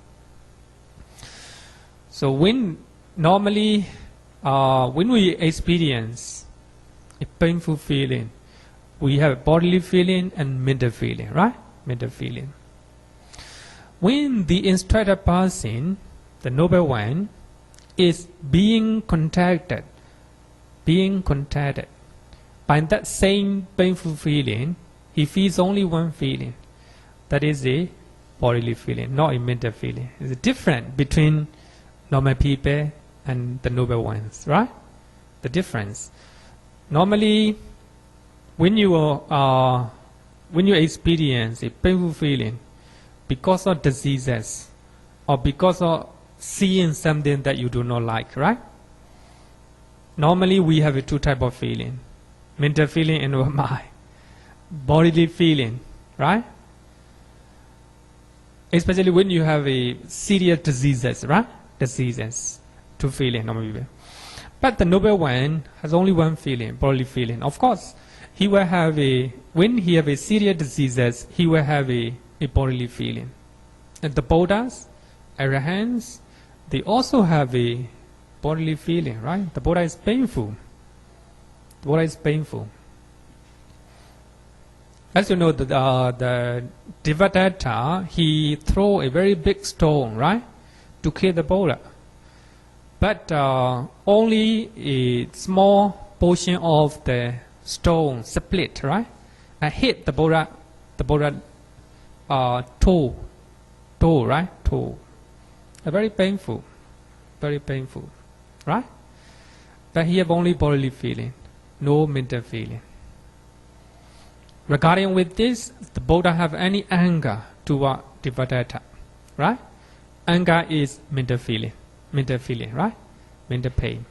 So when normally, when we experience a painful feeling, we have bodily feeling and mental feeling, right? Mental feeling. When the instructed person, the noble one, is being contacted by that same painful feeling, he feels only one feeling. That is a bodily feeling, not a mental feeling. It's a difference between normal people and the noble ones, right? The difference. Normally, when you experience a painful feeling because of diseases or because of seeing something that you do not like, right? Normally we have 2 types of feeling. Mental feeling and our mind. Bodily feeling, right? Especially when you have a serious diseases, right? Diseases, 2 feeling normally. But the noble one has only 1 feeling, bodily feeling. Of course, he will have when he have a serious diseases, he will have a bodily feeling. And the Buddhas, Arahants, they also have a bodily feeling, right? The Buddha is painful. The Buddha is painful. As you know, the Devadatta, he throw a very big stone, right? To kill the Buddha. But only a small portion of the stone split, right? And hit the Buddha toe, right? Toe. Very painful, right? But he have only bodily feeling, no mental feeling. Regarding with this, the Buddha have any anger toward Devadatta, right? Anger is mental feeling, right? Mental pain.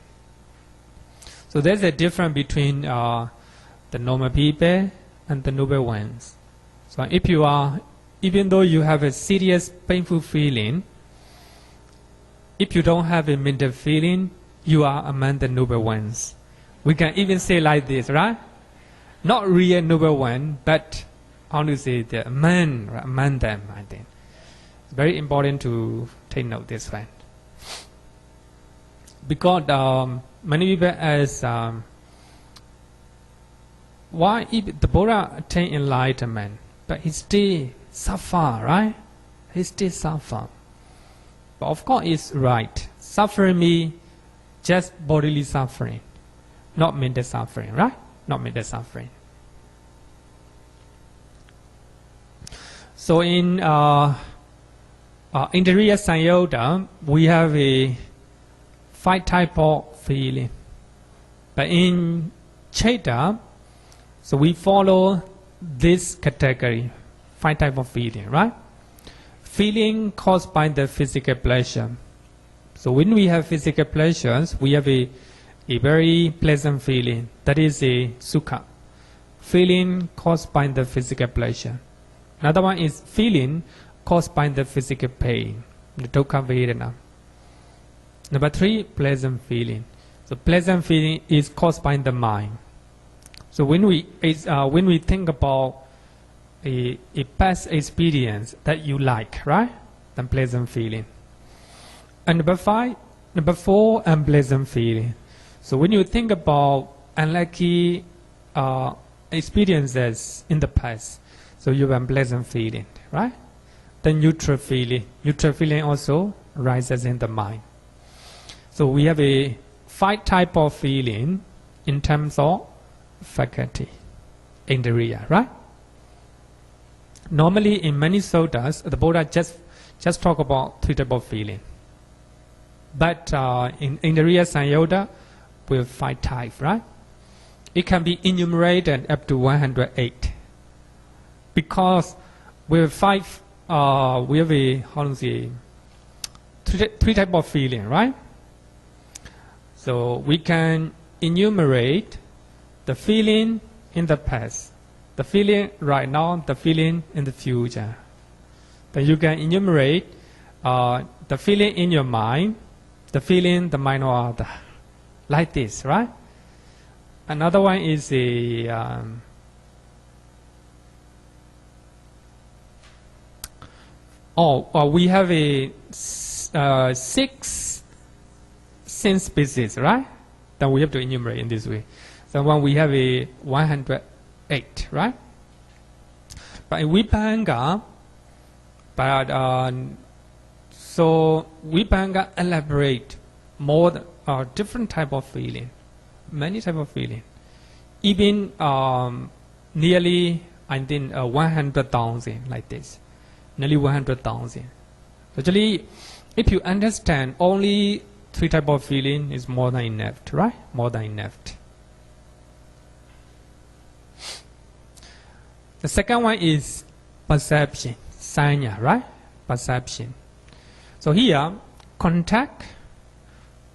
So there's a difference between the normal people and the noble ones. So if you are, even though you have a serious painful feeling, if you don't have a mental feeling, you are among the noble ones. We can even say like this, right? Not real noble one, but how to say the among them, I think. It's very important to take note this one. Because many people ask, why if the Buddha attained enlightenment, but he still suffer, right? He still suffer. But of course it's right. Suffering means just bodily suffering, not mental suffering, right? Not mental suffering. So in Indriya Sanyoga, we have a 5 type of feeling. But in Cheta, so we follow this category, 5 type of feeling, right? Feeling caused by the physical pleasure. So when we have physical pleasures, we have a very pleasant feeling. That is a sukha. Feeling caused by the physical pleasure. Another one is feeling caused by the physical pain, the dukkha vedana. Number 3, pleasant feeling. So pleasant feeling is caused by the mind. So when we think about a past experience that you like, right? Then pleasant feeling. And number 5, Number 4, unpleasant feeling. So when you think about unlucky experiences in the past, so you have unpleasant feeling, right? Then neutral feeling also rises in the mind. So we have a 5 type of feeling in terms of faculty, indriya, right? Normally in many suttas, the Buddha just talk about 3 type of feeling. But in Indriya Samyutta, we have 5 types, right? It can be enumerated up to 108. Because we have 5, we have a, how to say, 3 type of feeling, right? So we can enumerate the feeling in the past, the feeling right now, the feeling in the future. Then you can enumerate the feeling in your mind, the feeling the mind of other, like this, right? Another one is a we have a 6 sense species, right? Then we have to enumerate in this way. So when we have a 108, right? But in Vipassana, so Vipassana elaborate more different type of feeling, many type of feeling, even nearly I think 100,000 like this, nearly 100,000. Actually, if you understand only 3 type of feeling is more than enough, right? More than enough. The second one is perception, sanya, right? Perception. So here, contact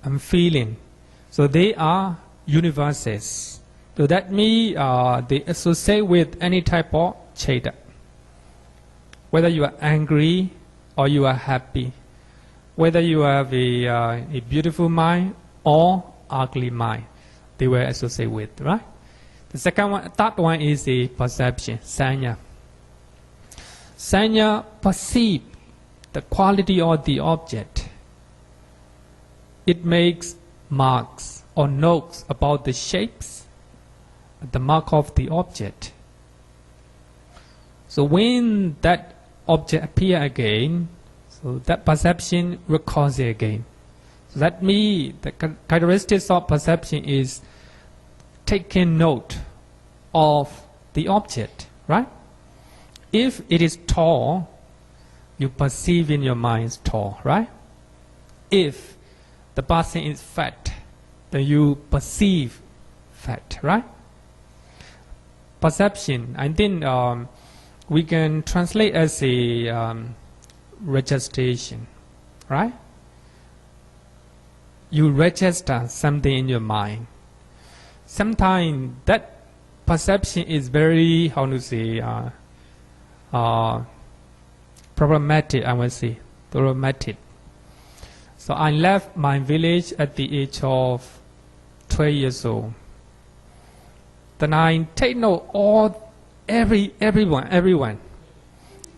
and feeling, so they are universals. So that means they associate with any type of cheta. Whether you are angry or you are happy, whether you have a beautiful mind or ugly mind, they will associate with, right? The third one is the perception, sanya. Sanya perceive the quality of the object. It makes marks or notes about the shapes, the mark of the object. So when that object appear again, so that perception recalls it again. So that means the characteristics of perception is taking note of the object, right? If it is tall, you perceive in your mind it's tall, right? If the person is fat, then you perceive fat, right? Perception, I think we can translate as a registration, right? You register something in your mind. Sometimes that perception is very, how to say, problematic, I would say, problematic. So I left my village at the age of 12 years old. Then I take note all, everyone,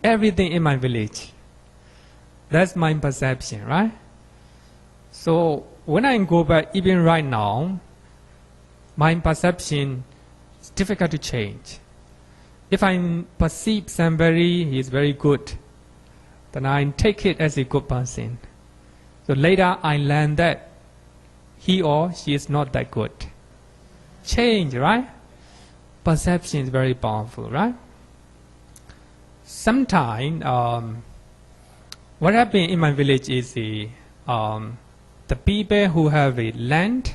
everything in my village. That's my perception, right? So when I go back, even right now, my perception is difficult to change. If I perceive somebody, he is very good, then I take it as a good person. So later I learn that he or she is not that good. Change, right? Perception is very powerful, right? Sometimes, what happened in my village is the people who have a land,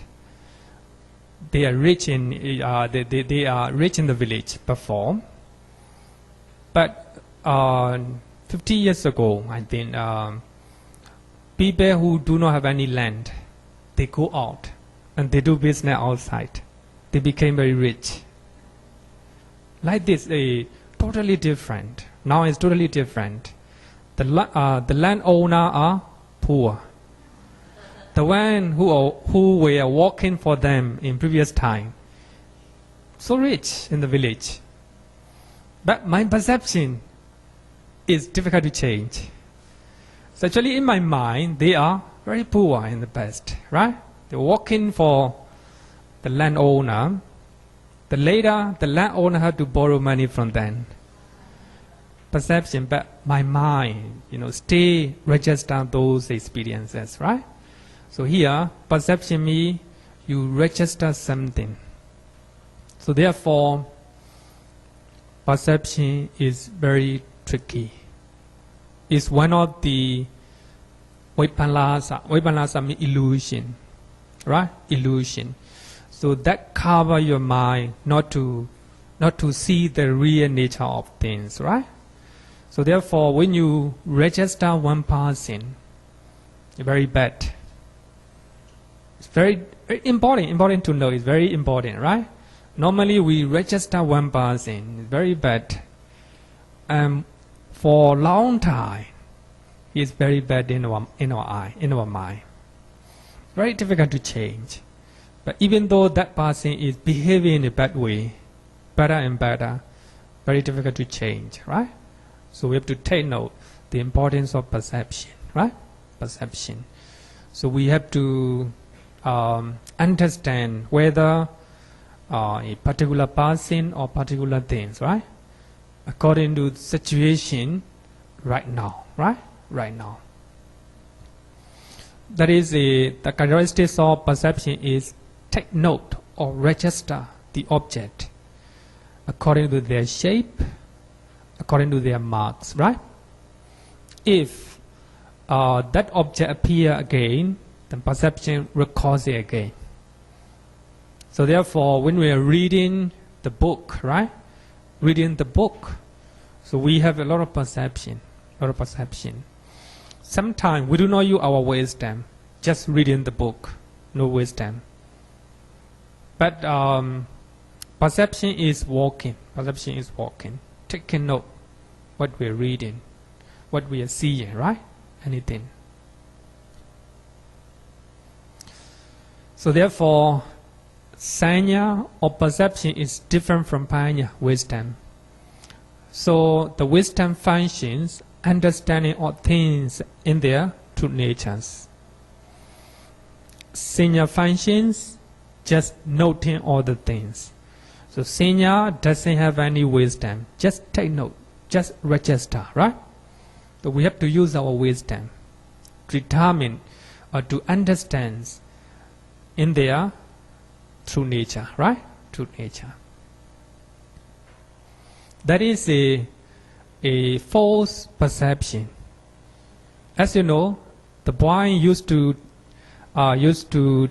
they are rich in they are rich in the village before. But 50 years ago, I think people who do not have any land, they go out and they do business outside. They became very rich. Like this, totally different. Now it's totally different. The landowner are poor. The one who were working for them in previous time, so rich in the village. But my perception is difficult to change. So actually in my mind, they are very poor in the past, right? They're working for the landowner. Later, the landowner had to borrow money from them. Perception, but my mind, stay register those experiences, right? So here, perception means you register something. So therefore, perception is very tricky. It's one of the Vipassana means illusion, right? Illusion. So that cover your mind not to see the real nature of things, right? So therefore, when you register one person, it's very bad. It's very, very important to know. It's very important, right? Normally, we register one person. It's very bad. For a long time, it's very bad in our mind. Very difficult to change. But even though that person is behaving in a bad way, better and better, very difficult to change, right? So we have to take note the importance of perception, right? Perception. So we have to understand whether a particular person or particular things, right? According to the situation right now, right? Right now. That is the characteristics of perception is take note or register the object according to their shape, according to their marks, right? If that object appear again, then perception records it again. So therefore, when we are reading the book, right? Reading the book, so we have a lot of perception, Sometimes we do not use our wisdom, just reading the book, no wisdom. But perception is walking. Taking note what we are reading, what we are seeing, right? Anything. So therefore, sanya or perception is different from panya, wisdom. So the wisdom functions understanding all things in their true natures. Sanya functions just noting all the things. So sanya doesn't have any wisdom. Just take note, just register, right? So we have to use our wisdom to determine or to understand in their true nature, right? True nature. That is a false perception. As you know, the blind used to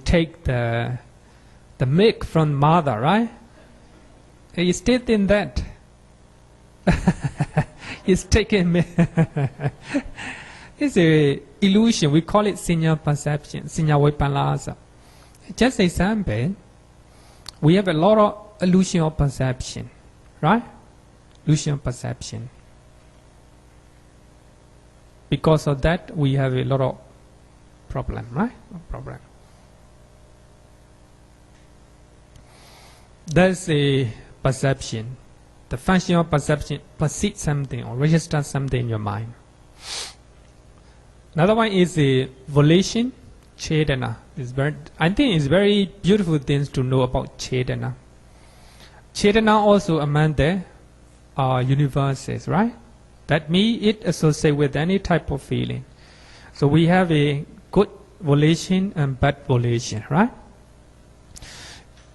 take the milk from mother, right? He stayed in that. He's taking milk. It's a illusion. We call it sinya perception, sinya vipassana. Just example, we have a lot of illusion of perception, right? Illusion of perception. Because of that, we have a lot of problem, right? Problem. That's a perception. The function of perception, perceive something or register something in your mind. Another one is a volition, cetana. I think it's very beautiful things to know about cetana. Cetana also among the universes, right? That means it associates with any type of feeling. So we have a good volition and bad volition, right?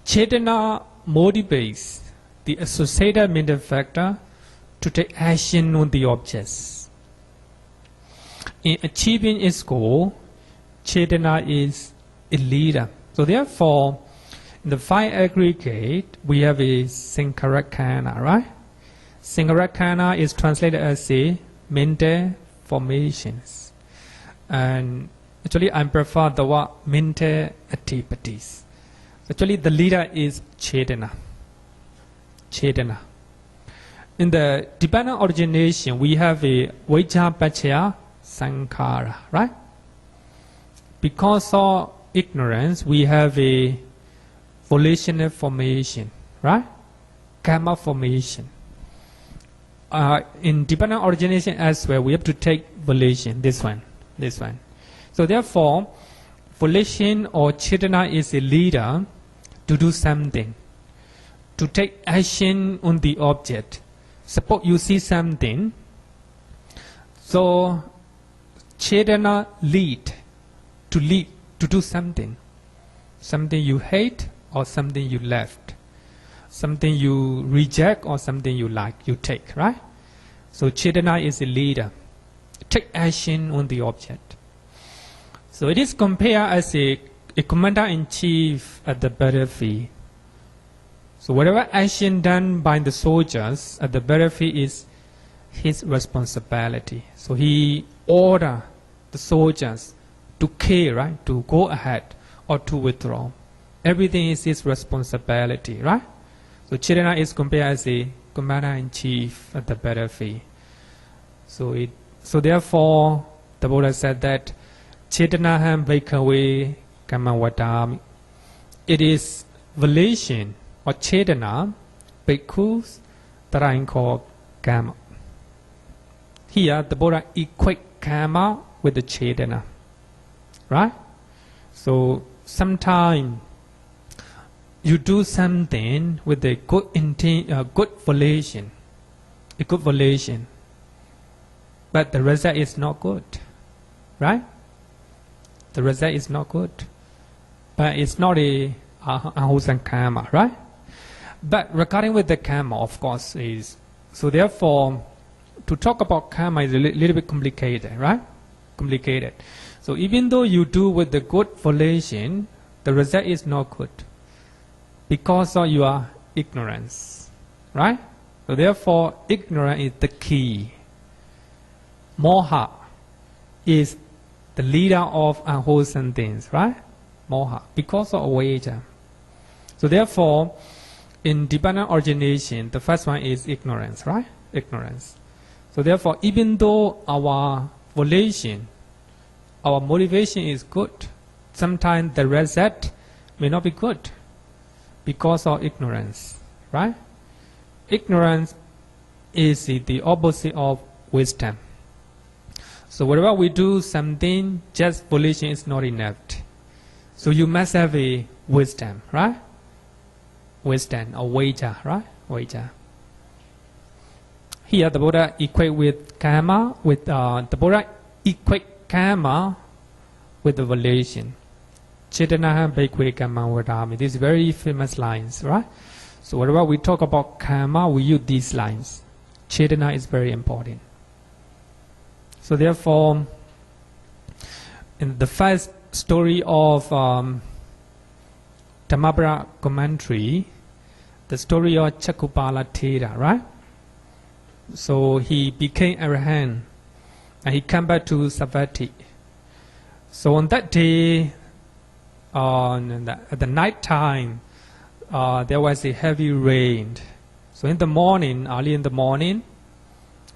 Cetana motivates the associated mental factor to take action on the objects. In achieving its goal, cetana is a leader. So therefore, in the five aggregate, we have a sankarakana, right? Sankarakana is translated as a mental formations. And actually, I prefer the word mental activities. Actually, the leader is cetana. Cetana. In the dependent origination, we have a vajja pachaya sankhara, right? Because of ignorance, we have a volitional formation, right? Karma formation. In dependent origination as well, we have to take volition, this one. So therefore, volition or cetana is a leader to do something, to take action on the object. Suppose you see something, so cetana lead to do something you hate or something you left, something you reject or something you like, you take, right? So cetana is a leader, take action on the object. So it is compared as a commander-in-chief at the battlefield. So whatever action done by the soldiers at the battlefield is his responsibility. So he order the soldiers to kill, right? To go ahead or to withdraw. Everything is his responsibility, right? So cetana is compared as a commander-in-chief at the battlefield. So therefore, the Buddha said that Cetanaham Bhikkhave Kammavadami. It is volition or cetana, bhikkhus, that are called karma. Here, the Buddha equate karma with the cetana, right? So, sometimes you do something with a good intent, good volition, but the result is not good, right? The result is not good, but it's not a wholesome karma, right? But regarding with the karma, of course, is so. Therefore, to talk about karma is a little bit complicated, right? Complicated. So even though you do with the good volition, the result is not good because of your ignorance, right? So therefore, ignorance is the key. Moha is the leader of unwholesome things, right? Moha, because of avijja. So therefore, in dependent origination, the first one is ignorance, right? Ignorance. So therefore, even though our volition, our motivation is good, sometimes the result may not be good because of ignorance, right? Ignorance is the opposite of wisdom. So whenever we do something, just volition is not enough. So you must have a wisdom, right? Wisdom or vijja, right? Vijja. Here the Buddha equate with karma, with the Buddha equate karma with the volition. Cetanaham bhikkhave kammavadami. These very famous lines, right? So whenever we talk about karma, we use these lines. Cetana is very important. So therefore, in the first story of Dhammapara commentary, the story of Lokapala Sayadaw, right? So he became arahant and he came back to Savatthi. So on that day, at the night time, there was a heavy rain. So in the morning, early in the morning,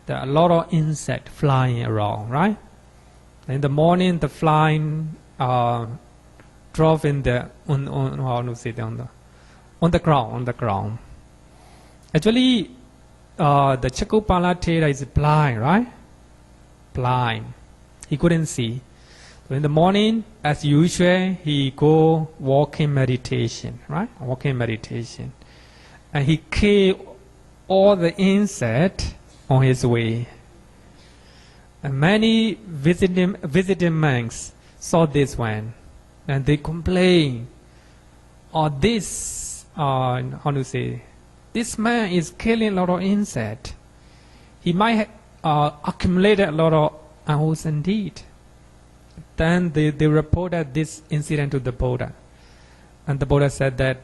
there are a lot of insects flying around, right? In the morning, the flying drove in the on the ground. Actually, the Lokapala Sayadaw is blind, right? Blind. He couldn't see. So in the morning, as usual, he go walking meditation, right? Walking meditation. And he killed all the insects on his way. And many visiting monks saw this one. And they complained, this man is killing a lot of insects. He might accumulate a lot of unwholesome deed. Then they reported this incident to the Buddha. And the Buddha said that,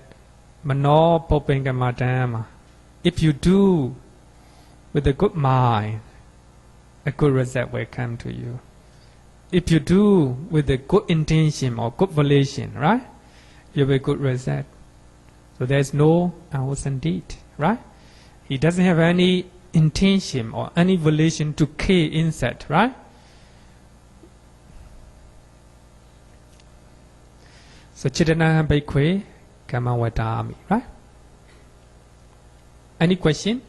Mano Popengama, if you do with a good mind, a good result will come to you. If you do with a good intention or good volition, right, you have a good result. So there is no unwholesome deed, right? He doesn't have any intention or any volition to kill insect, right? So Cetanaham bhikkhave kammavadami, right? Any question?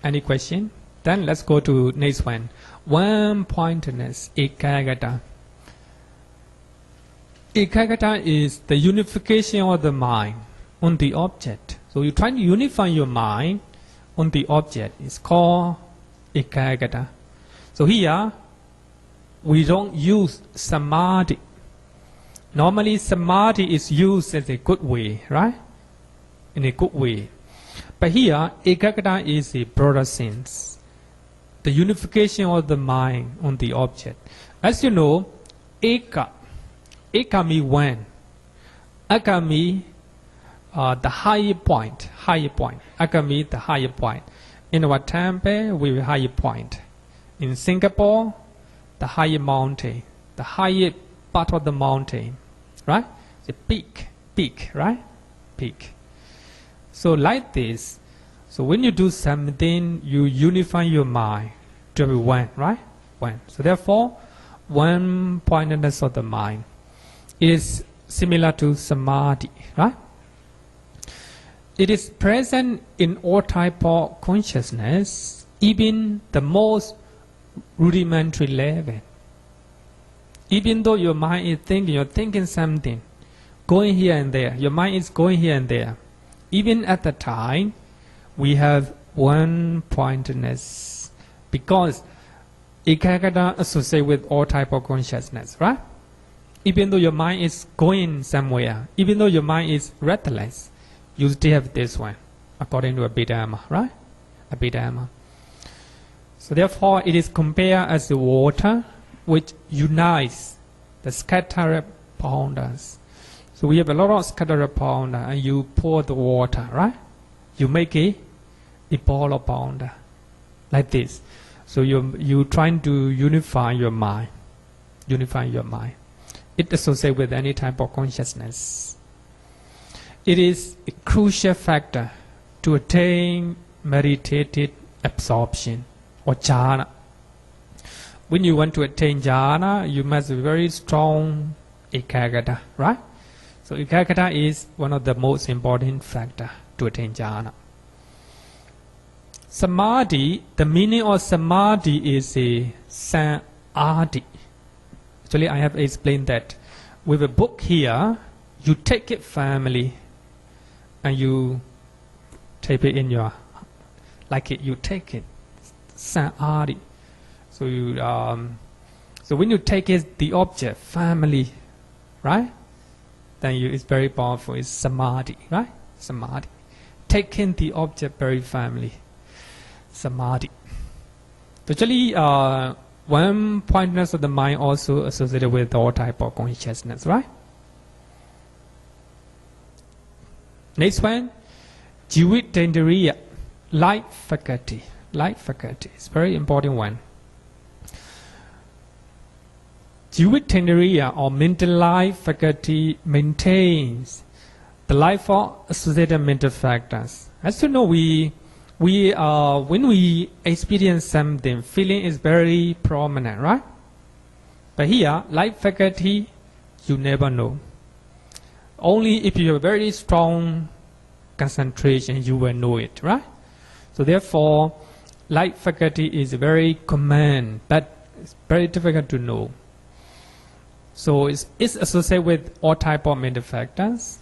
Any question? Then let's go to next one. One-pointedness, ekagata. Ekagata is the unification of the mind on the object. So you try to unify your mind on the object. It's called ekagata. So here, we don't use samadhi. Normally, samadhi is used as a good way, right? In a good way. But here, ekagata is a broader sense. The unification of the mind on the object. As you know, eka means one. Aka means the higher point. Aka means the higher point. In our temple, we have a higher point. In Singapore, the higher mountain, the higher part of the mountain, right? The peak, right? Peak. So like this, so when you do something, you unify your mind to be one, right? One. So therefore, one-pointedness of the mind is similar to samadhi, right? It is present in all type of consciousness, even the most rudimentary level. Even though your mind is thinking, you're thinking something, going here and there, your mind is going here and there. Even at the time, we have one-pointedness because ekagata associates with all type of consciousness, right? Even though your mind is going somewhere, even though your mind is restless, you still have this one, according to Abhidhamma, right? Abhidhamma. So therefore, it is compared as the water which unites the scattered powders. So we have a lot of scattered powder, and you pour the water, right? You make a ball of powder, like this. So you trying to unify your mind. Unify your mind. It associates with any type of consciousness. It is a crucial factor to attain meditative absorption or jhana. When you want to attain jhana, you must be very strong ekagata, right? So ekagata is one of the most important factors to attain jhana. Samadhi, the meaning of samadhi is a samadhi. Actually, I have explained that. With a book here, you take it firmly and you tape it in your, like it, you take it, samadhi. So you, so when you take it, the object firmly, right? Then it's very powerful. It's samadhi, right? Samadhi, taking the object very firmly. Samadhi. Actually, one-pointedness of the mind also associated with all type of consciousness, right? Next one, Jivitendriya, light faculty. Light faculty is very important one. Jivitendriya or mental life faculty maintains the life of associated mental factors. As you know, when we experience something, feeling is very prominent, right? But here, light faculty, you never know. Only if you have very strong concentration, you will know it, right? So therefore, light faculty is very common, but it's very difficult to know. So it's associated with all type of mental factors.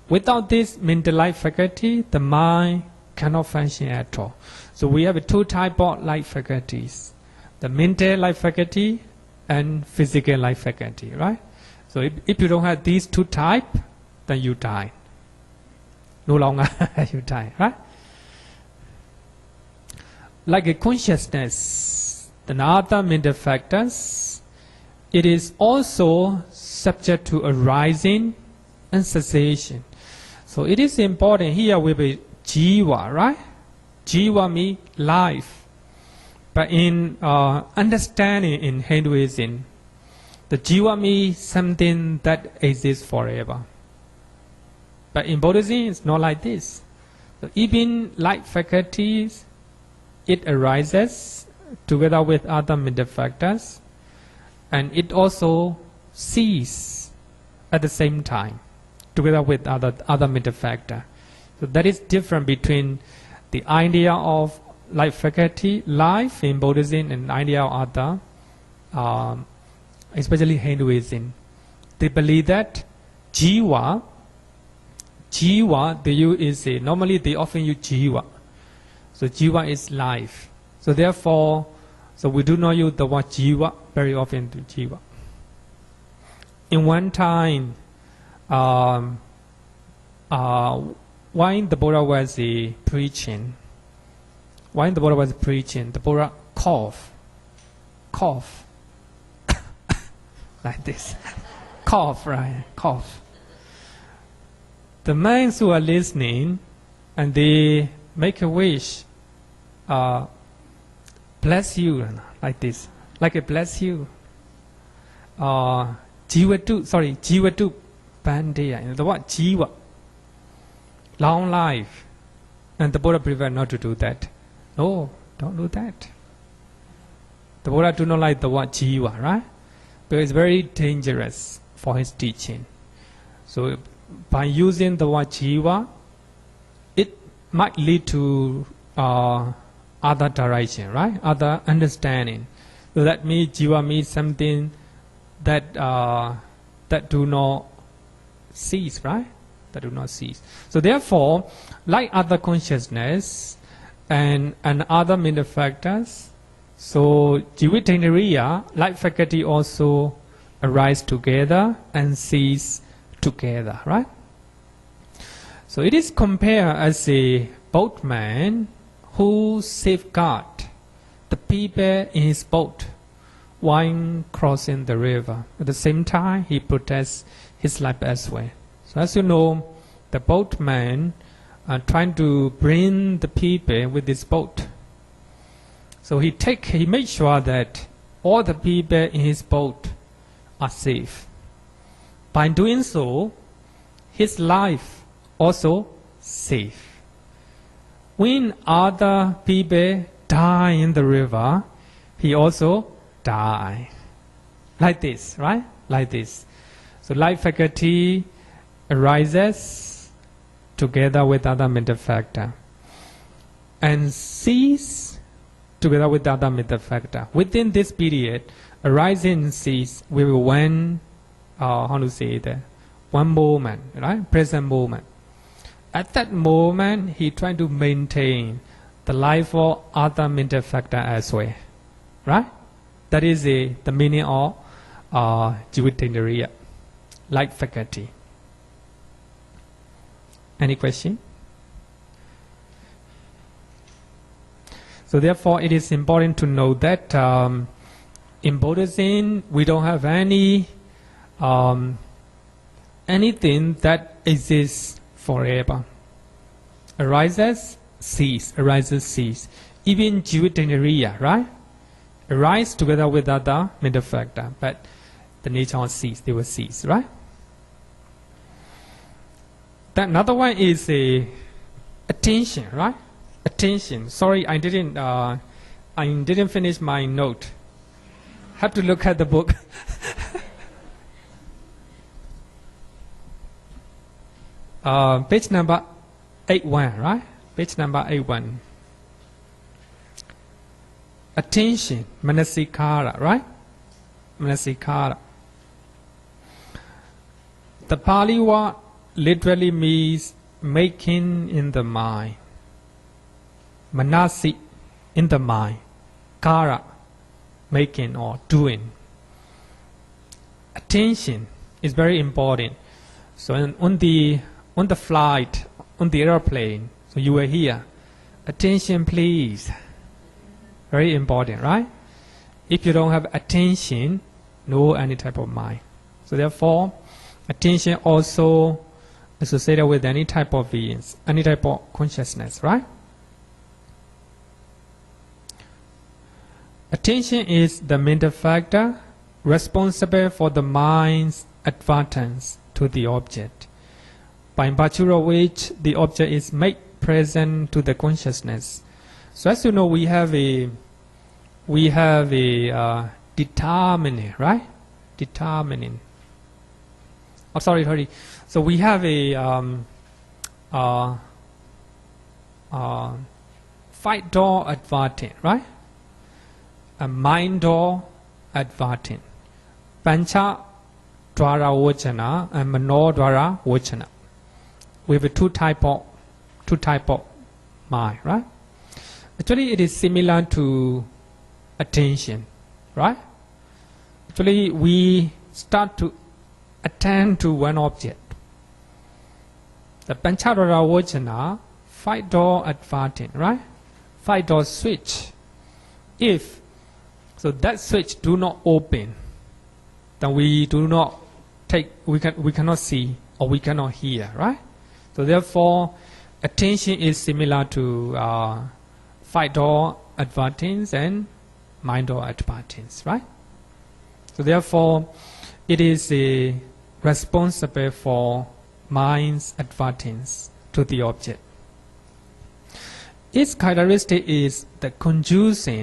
Without this mental light faculty, the mind cannot function at all. So we have two types of light faculties: the mental light faculty and physical light faculty, right? So if you don't have these two types, then you die. No longer you die, right? Like a consciousness, the other mental factors, it is also subject to arising and cessation. So it is important here with a jiva, right? Jiva means life. But in understanding in Hinduism, the jiva means something that exists forever. But in Buddhism, it's not like this. So even light faculties, it arises together with other mental factors, and it also ceases at the same time together with other mental factor. So that is different between the idea of life faculty, life in Buddhism and idea of other, especially Hinduism, they believe that jiva, they use normally they often use jiva. So jiva is life. So therefore, we do not use the word jiva very often to jiva. In one time, when the Buddha was preaching, the Buddha cough like this, cough. The monks who are listening, and they make a wish, bless you, like this, like a bless you. Jivatu Pandeya, the word Jiva, long life. And the Buddha preferred not to do that. No, don't do that. The Buddha do not like the word Jiva, right? Because it's very dangerous for his teaching. So by using the word Jiva, it might lead to other direction, right? Other understanding. So that means Jiva means something that do not cease, right? That do not cease. So therefore, like other consciousness and other mental factors, so Jivitendriya, life faculty also arise together and cease together, right? So it is compared as a boatman who safeguard the people in his boat while crossing the river. At the same time, he protects his life as well. So as you know, the boatman trying to bring the people with his boat. So he makes sure that all the people in his boat are safe. By doing so, his life also safe. When other people die in the river, he also die. Like this, right? Like this. So life faculty arises together with other mental factor and cease together with other mental factor. Within this period, arising and cease with one, one moment, right? Present moment. At that moment, he trying to maintain the life of other mental factor as well, right? That is the meaning of Jivitendriya, life faculty. Any question? So therefore, it is important to know that in Buddhism, we don't have anything that exists forever. Arises, cease. Even Jivitendriya, right? Arise together with other mental factor, but the nature of cease, they will cease, right? Then another one is attention, right? Attention. Sorry, I didn't finish my note. Have to look at the book. Page number 81, right? Page number 81. Attention, manasikara, right? Manasikara. The Pali word literally means making in the mind. Manasi, in the mind. Kara, making or doing. Attention is very important. So on the flight, on the airplane, so you were here. Attention, please. Very important, right? If you don't have attention, no any type of mind. So therefore, attention also associated with any type of beings, any type of consciousness, right? Attention is the mental factor responsible for the mind's advertence to the object, by virtue of which the object is made present to the consciousness. So as you know, we have a determinant, right? Determinant. Oh, sorry. So we have a fight door adverting, right? A mind door adverting. Pancha dwara vajana and mano dwara vajana. We have two type of mind, right? Actually, it is similar to attention, right? Actually, we start to attend to one object. The Panchadwara Vajana, five door adverting, right? Five door switch. If so, that switch do not open, then we do not take. We cannot see or we cannot hear, right? So therefore, attention is similar to five door advertings and mind door advertings, right? So therefore, it is responsible for mind's advertings to the object. Its characteristic is the contacting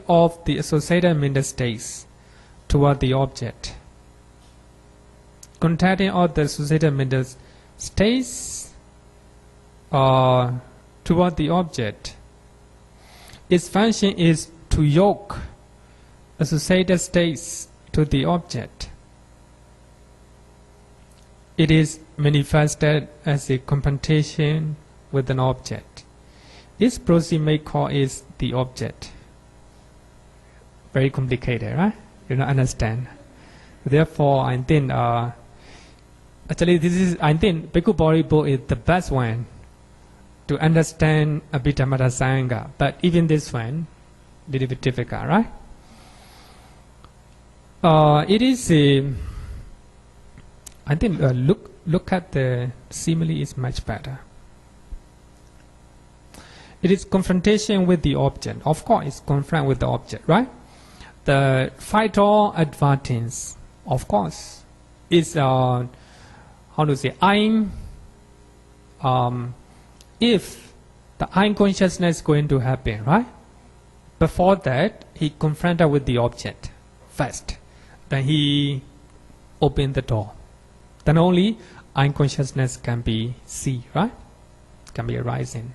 of the associated mental states toward the object. Contacting of the associated mental states toward the object. Its function is to yoke associated states to the object. It is manifested as a confrontation with an object. Its proximate cause is the object. Very complicated, right? You don't understand. Therefore, I think actually I think Bhikkhu Bodhisattva is the best one to understand Abhidhamma Sangha. But even this one, a little bit difficult, right? It is I think look at the simile is much better. It is confrontation with the object. Of course, it's confront with the object, right? The fight-or advertence, of course, is how to say if the I consciousness is going to happen, right? Before that, he confronted with the object first. Then he opened the door. Then only I consciousness can be seen, right? Can be arising.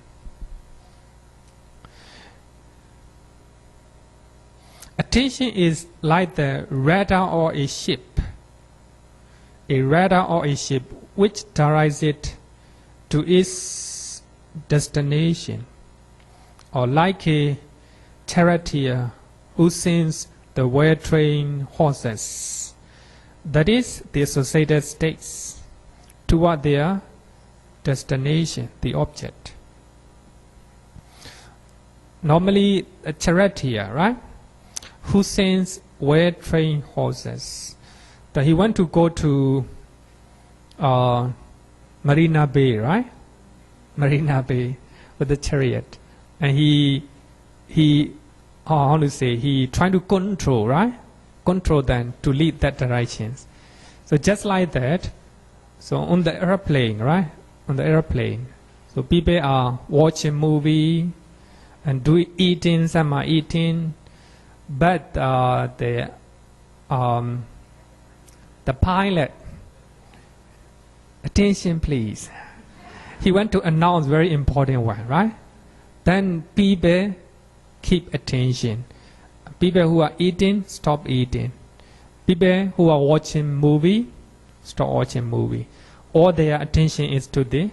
Attention is like the radar or a ship. A radar or a ship which directs it to its destination, or like a charioteer who sends the well-trained horses, that is, the associated states, toward their destination, the object. Normally, a charioteer, right, who sends well-trained horses. That he went to go to Marina Bay, right? Marina Bay with the chariot, and he how to say, he trying to control, right? Control them to lead that direction. So just like that, so on the airplane, right? On the airplane, so people are watching movie and eating. Some are eating, but the pilot, attention please. He went to announce very important one, right? Then people keep attention. People who are eating, stop eating. People who are watching movie, stop watching movie. All their attention is to the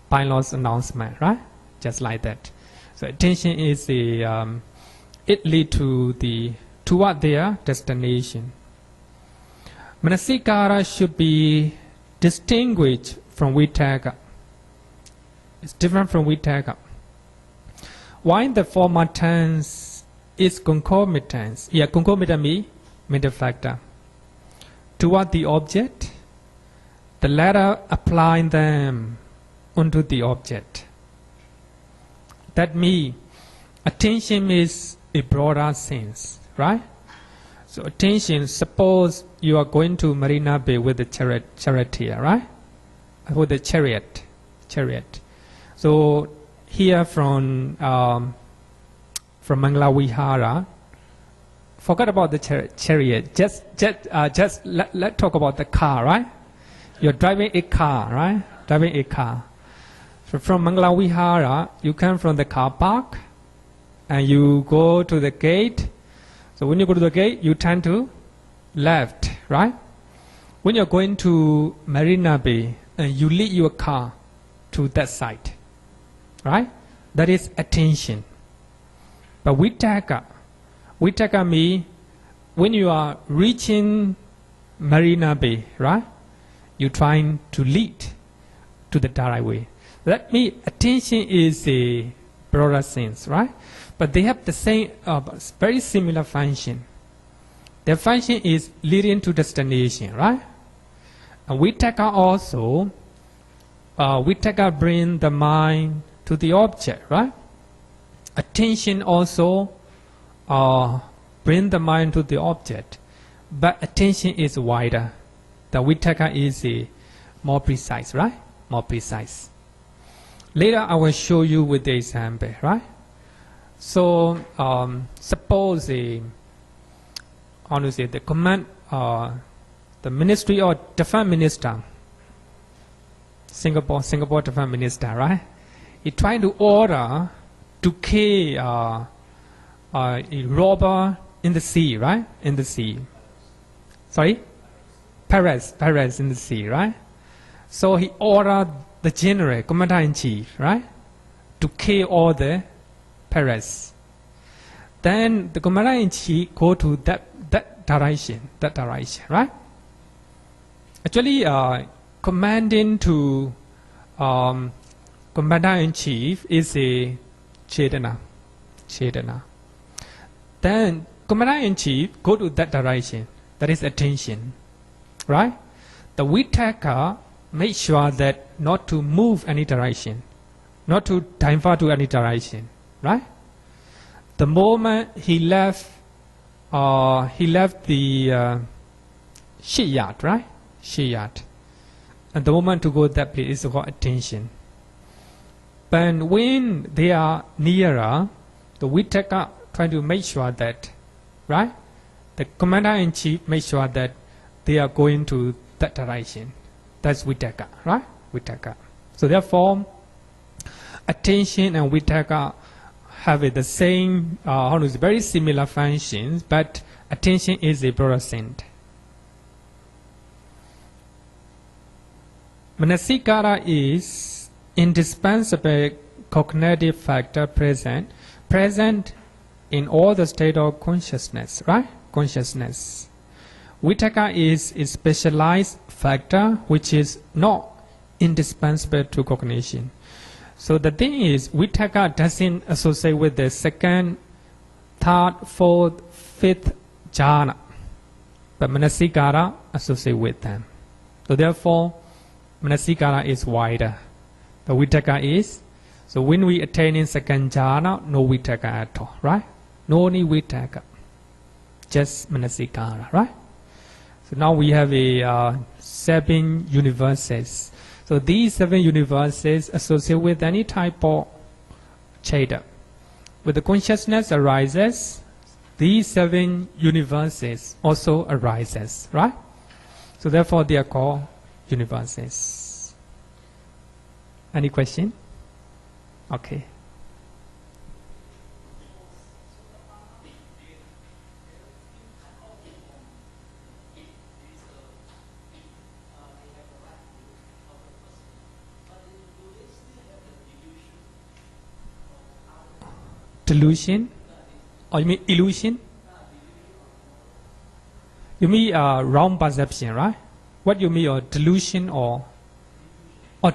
pilot's announcement, right? Just like that. So attention is it lead to toward their destination. Manasikara should be distinguished from Vitaka. It's different from Vitaka. While the former tense is concomitant, concomitant means mental factor, toward the object, the latter applying them onto the object. That means attention is a broader sense, right? So attention, suppose you are going to Marina Bay with the charioteer, right? With the chariot. So here from Mangala Vihara, forget about the chariot. Just let's talk about the car, right? You're driving a car, right? Driving a car. So from Mangala Vihara, you come from the car park and you go to the gate. So when you go to the gate, you turn to left, right? When you're going to Marina Bay, and you lead your car to that side, right? That is attention. But Vitakka means when you are reaching Marina Bay, right? You're trying to lead to the direct way. That means attention is a broader sense, right? But they have the same, very similar function. Their function is leading to destination, right? And Vitakka also, Vitakka bring the mind to the object, right? Attention also bring the mind to the object, but attention is wider. The Vitakka is more precise, right? More precise. Later I will show you with the example, right? So suppose the command, the ministry or defense minister, Singapore defense minister, right? He trying to order to kill a robber in the sea, right? In the sea. Sorry? Pirates in the sea, right? So he ordered the general, commander-in-chief, right? To kill all the pirates. Then the commander-in-chief go to that direction, right? Actually, commanding to commander-in-chief is a Chetana. Then commander-in-chief go to that direction, that is attention, right? The Vitakka make sure that not to move any direction, not to divert to any direction, right? The moment he left the shipyard, right? Shipyard. And the moment to go that place is called attention. But when they are nearer, the Vitakka try to make sure that, right? The commander-in-chief make sure that they are going to that direction. That's Vitakka, right? Vitakka. So therefore, attention and Vitakka have the same, very similar functions, but attention is a broader sense. Manasikara is indispensable cognitive factor present in all the state of consciousness, right? Consciousness. Vitakka is a specialized factor which is not indispensable to cognition. So the thing is, Vitakka doesn't associate with the second, third, fourth, fifth jhana, but Manasikara associate with them. So therefore, Manasikara is wider. The Vitakka is, so when we attain in second jhana, no Vitakka at all, right? No only Vitakka, just Manasikara, right? So now we have 7 universes. So these 7 universes associate with any type of Cheta. When the consciousness arises, these 7 universes also arises, right? So therefore they are called universes. Any question? Okay. Delusion? Or you mean illusion? You mean wrong perception, right? What you mean, delusion or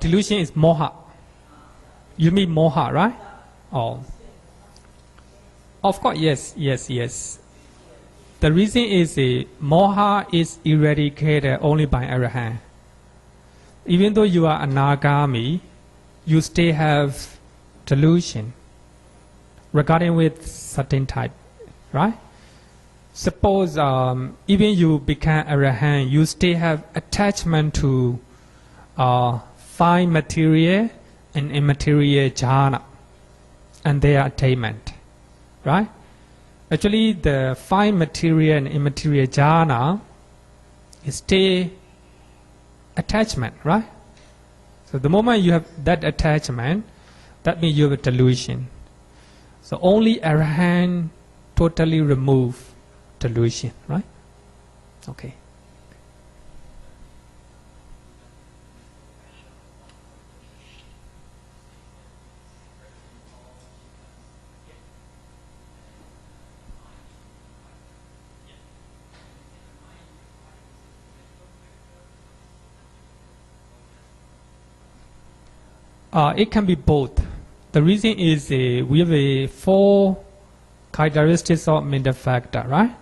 delusion is moha? You mean moha, right? Oh. Of course, yes. The reason is moha is eradicated only by Arahant. Even though you are anagami, you still have delusion regarding with certain type, right? Suppose even you become Arahant, you still have attachment to fine material and immaterial jhana and their attainment, right? Actually, the fine material and immaterial jhana is still attachment, right? So the moment you have that attachment, that means you have a delusion. So only Arahant totally remove delusion, right? Okay. It can be both. The reason is we have 4 characteristics of mental factor, right?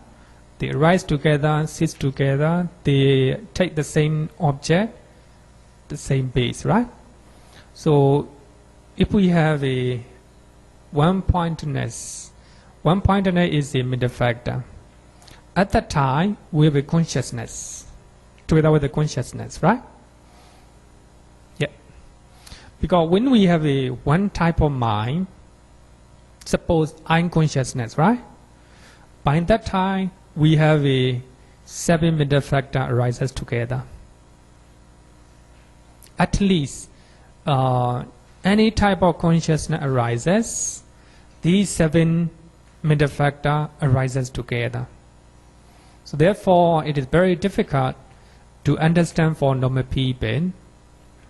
They arise together, cease together, they take the same object, the same base, right? So if we have a one-pointedness is a mental factor. At that time, we have a consciousness, together with the consciousness, right? Yeah. Because when we have a one type of mind, suppose unconsciousness, right? By that time, we have a 7 mental factor arises together. At least, any type of consciousness arises, these 7 mental factor arises together. So therefore, it is very difficult to understand for normal people.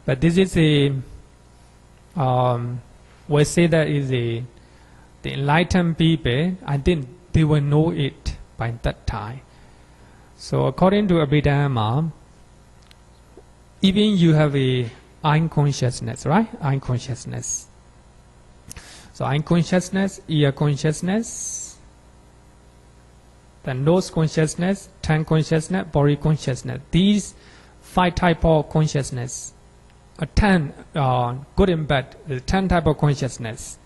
But this is a, we say that is the enlightened people. I think they will know it by that time. So according to Abhidhamma, even you have a unconsciousness, right? Unconsciousness. So unconsciousness, ear consciousness, then nose consciousness, tongue consciousness, body consciousness. These 5 type of consciousness, 10 good and bad, the 10 type of consciousness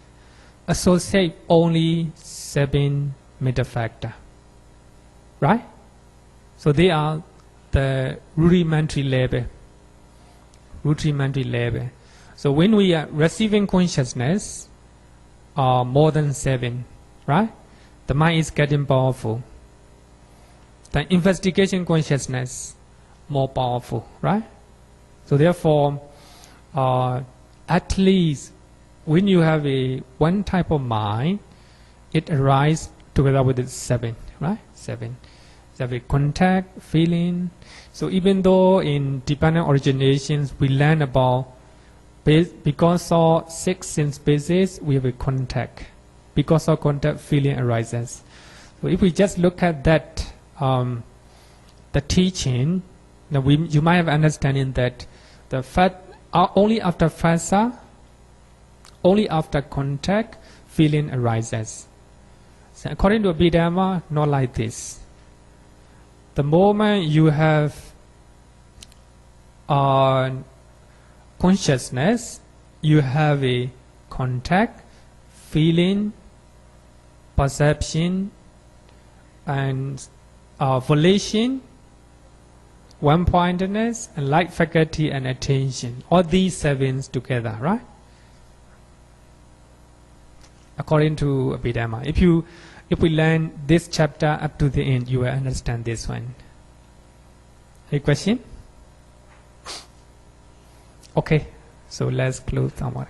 associate only 7 mental factor, right? So they are the rudimentary level. Rudimentary level. So when we are receiving consciousness, more than 7, right? The mind is getting powerful. The investigation consciousness, more powerful, right? So therefore, at least when you have a one type of mind, it arises together with the 7, right? 7. So have a contact, feeling. So even though in dependent originations we learn about because of 6 sense bases, we have a contact. Because of contact, feeling arises. So if we just look at that, the teaching, now you might have understanding that the fact only after phasa, only after contact, feeling arises. So according to Abhidhamma, not like this. The moment you have consciousness, you have a contact, feeling, perception, and volition, one-pointedness, and light faculty and attention. All these 7 together, right? According to Abhidhamma. If we learn this chapter up to the end, you will understand this one. Any question? Okay, so let's close our.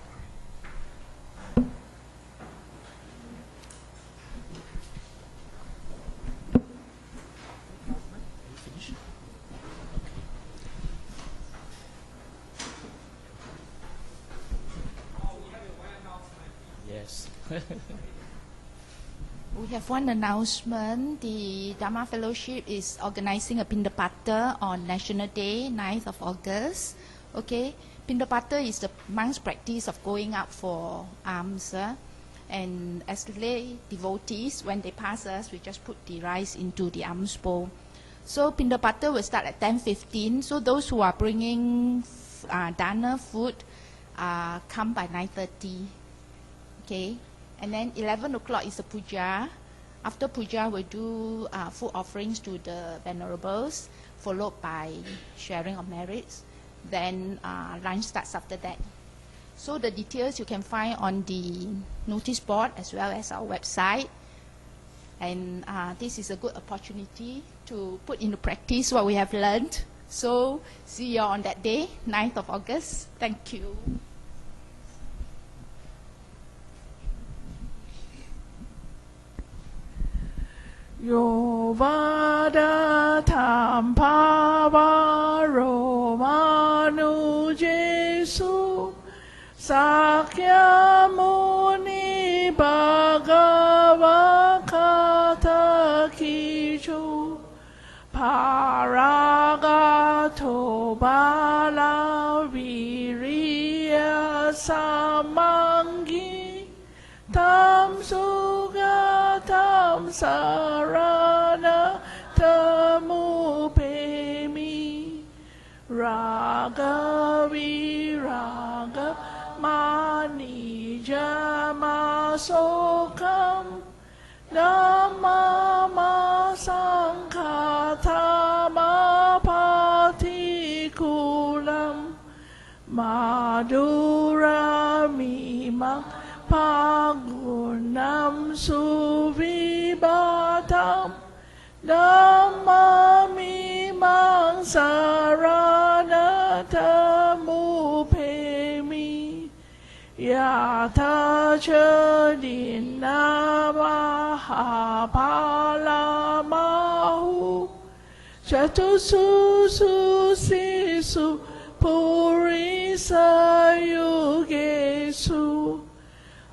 Yes. We have one announcement. The Dhamma Fellowship is organizing a Pindapata on National Day, 9th of August. Okay, Pindapata is the monk's practice of going out for alms. And as lay devotees, when they pass us, we just put the rice into the alms bowl. So Pindapata will start at 10:15. So those who are bringing dana food come by 9:30. Okay. And then 11 o'clock is the puja. After puja, we'll do food offerings to the venerables, followed by sharing of merits. Then lunch starts after that. So the details you can find on the notice board as well as our website. And this is a good opportunity to put into practice what we have learned So see you on that day, 9th of August. Thank you. Yo vada tham pa va ro manu Jesu Sakya Muni Bhagavata Kichu Paragato Bala Viriya Samangi Tam Suga Tam Sarana Tamu Pemi Raga Viraga Mani Jama Sokam Dhamma Sankhatama Patikulam Madhura Mimang Pagunam Suvibatam Dhamma Mimang Saranatamu Pemi Yatha Chadina Mahapalamahu Chatusu Sisu Purisa Yugesu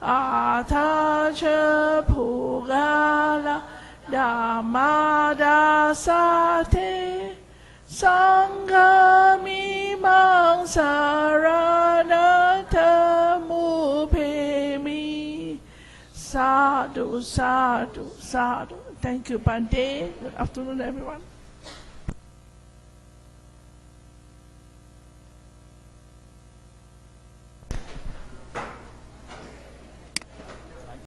Atacha Pugala Dhammadasate Sangami Mangsaranatamu Pemi Sadhu, sadhu, sadhu. Thank you, Bante. Good afternoon, everyone.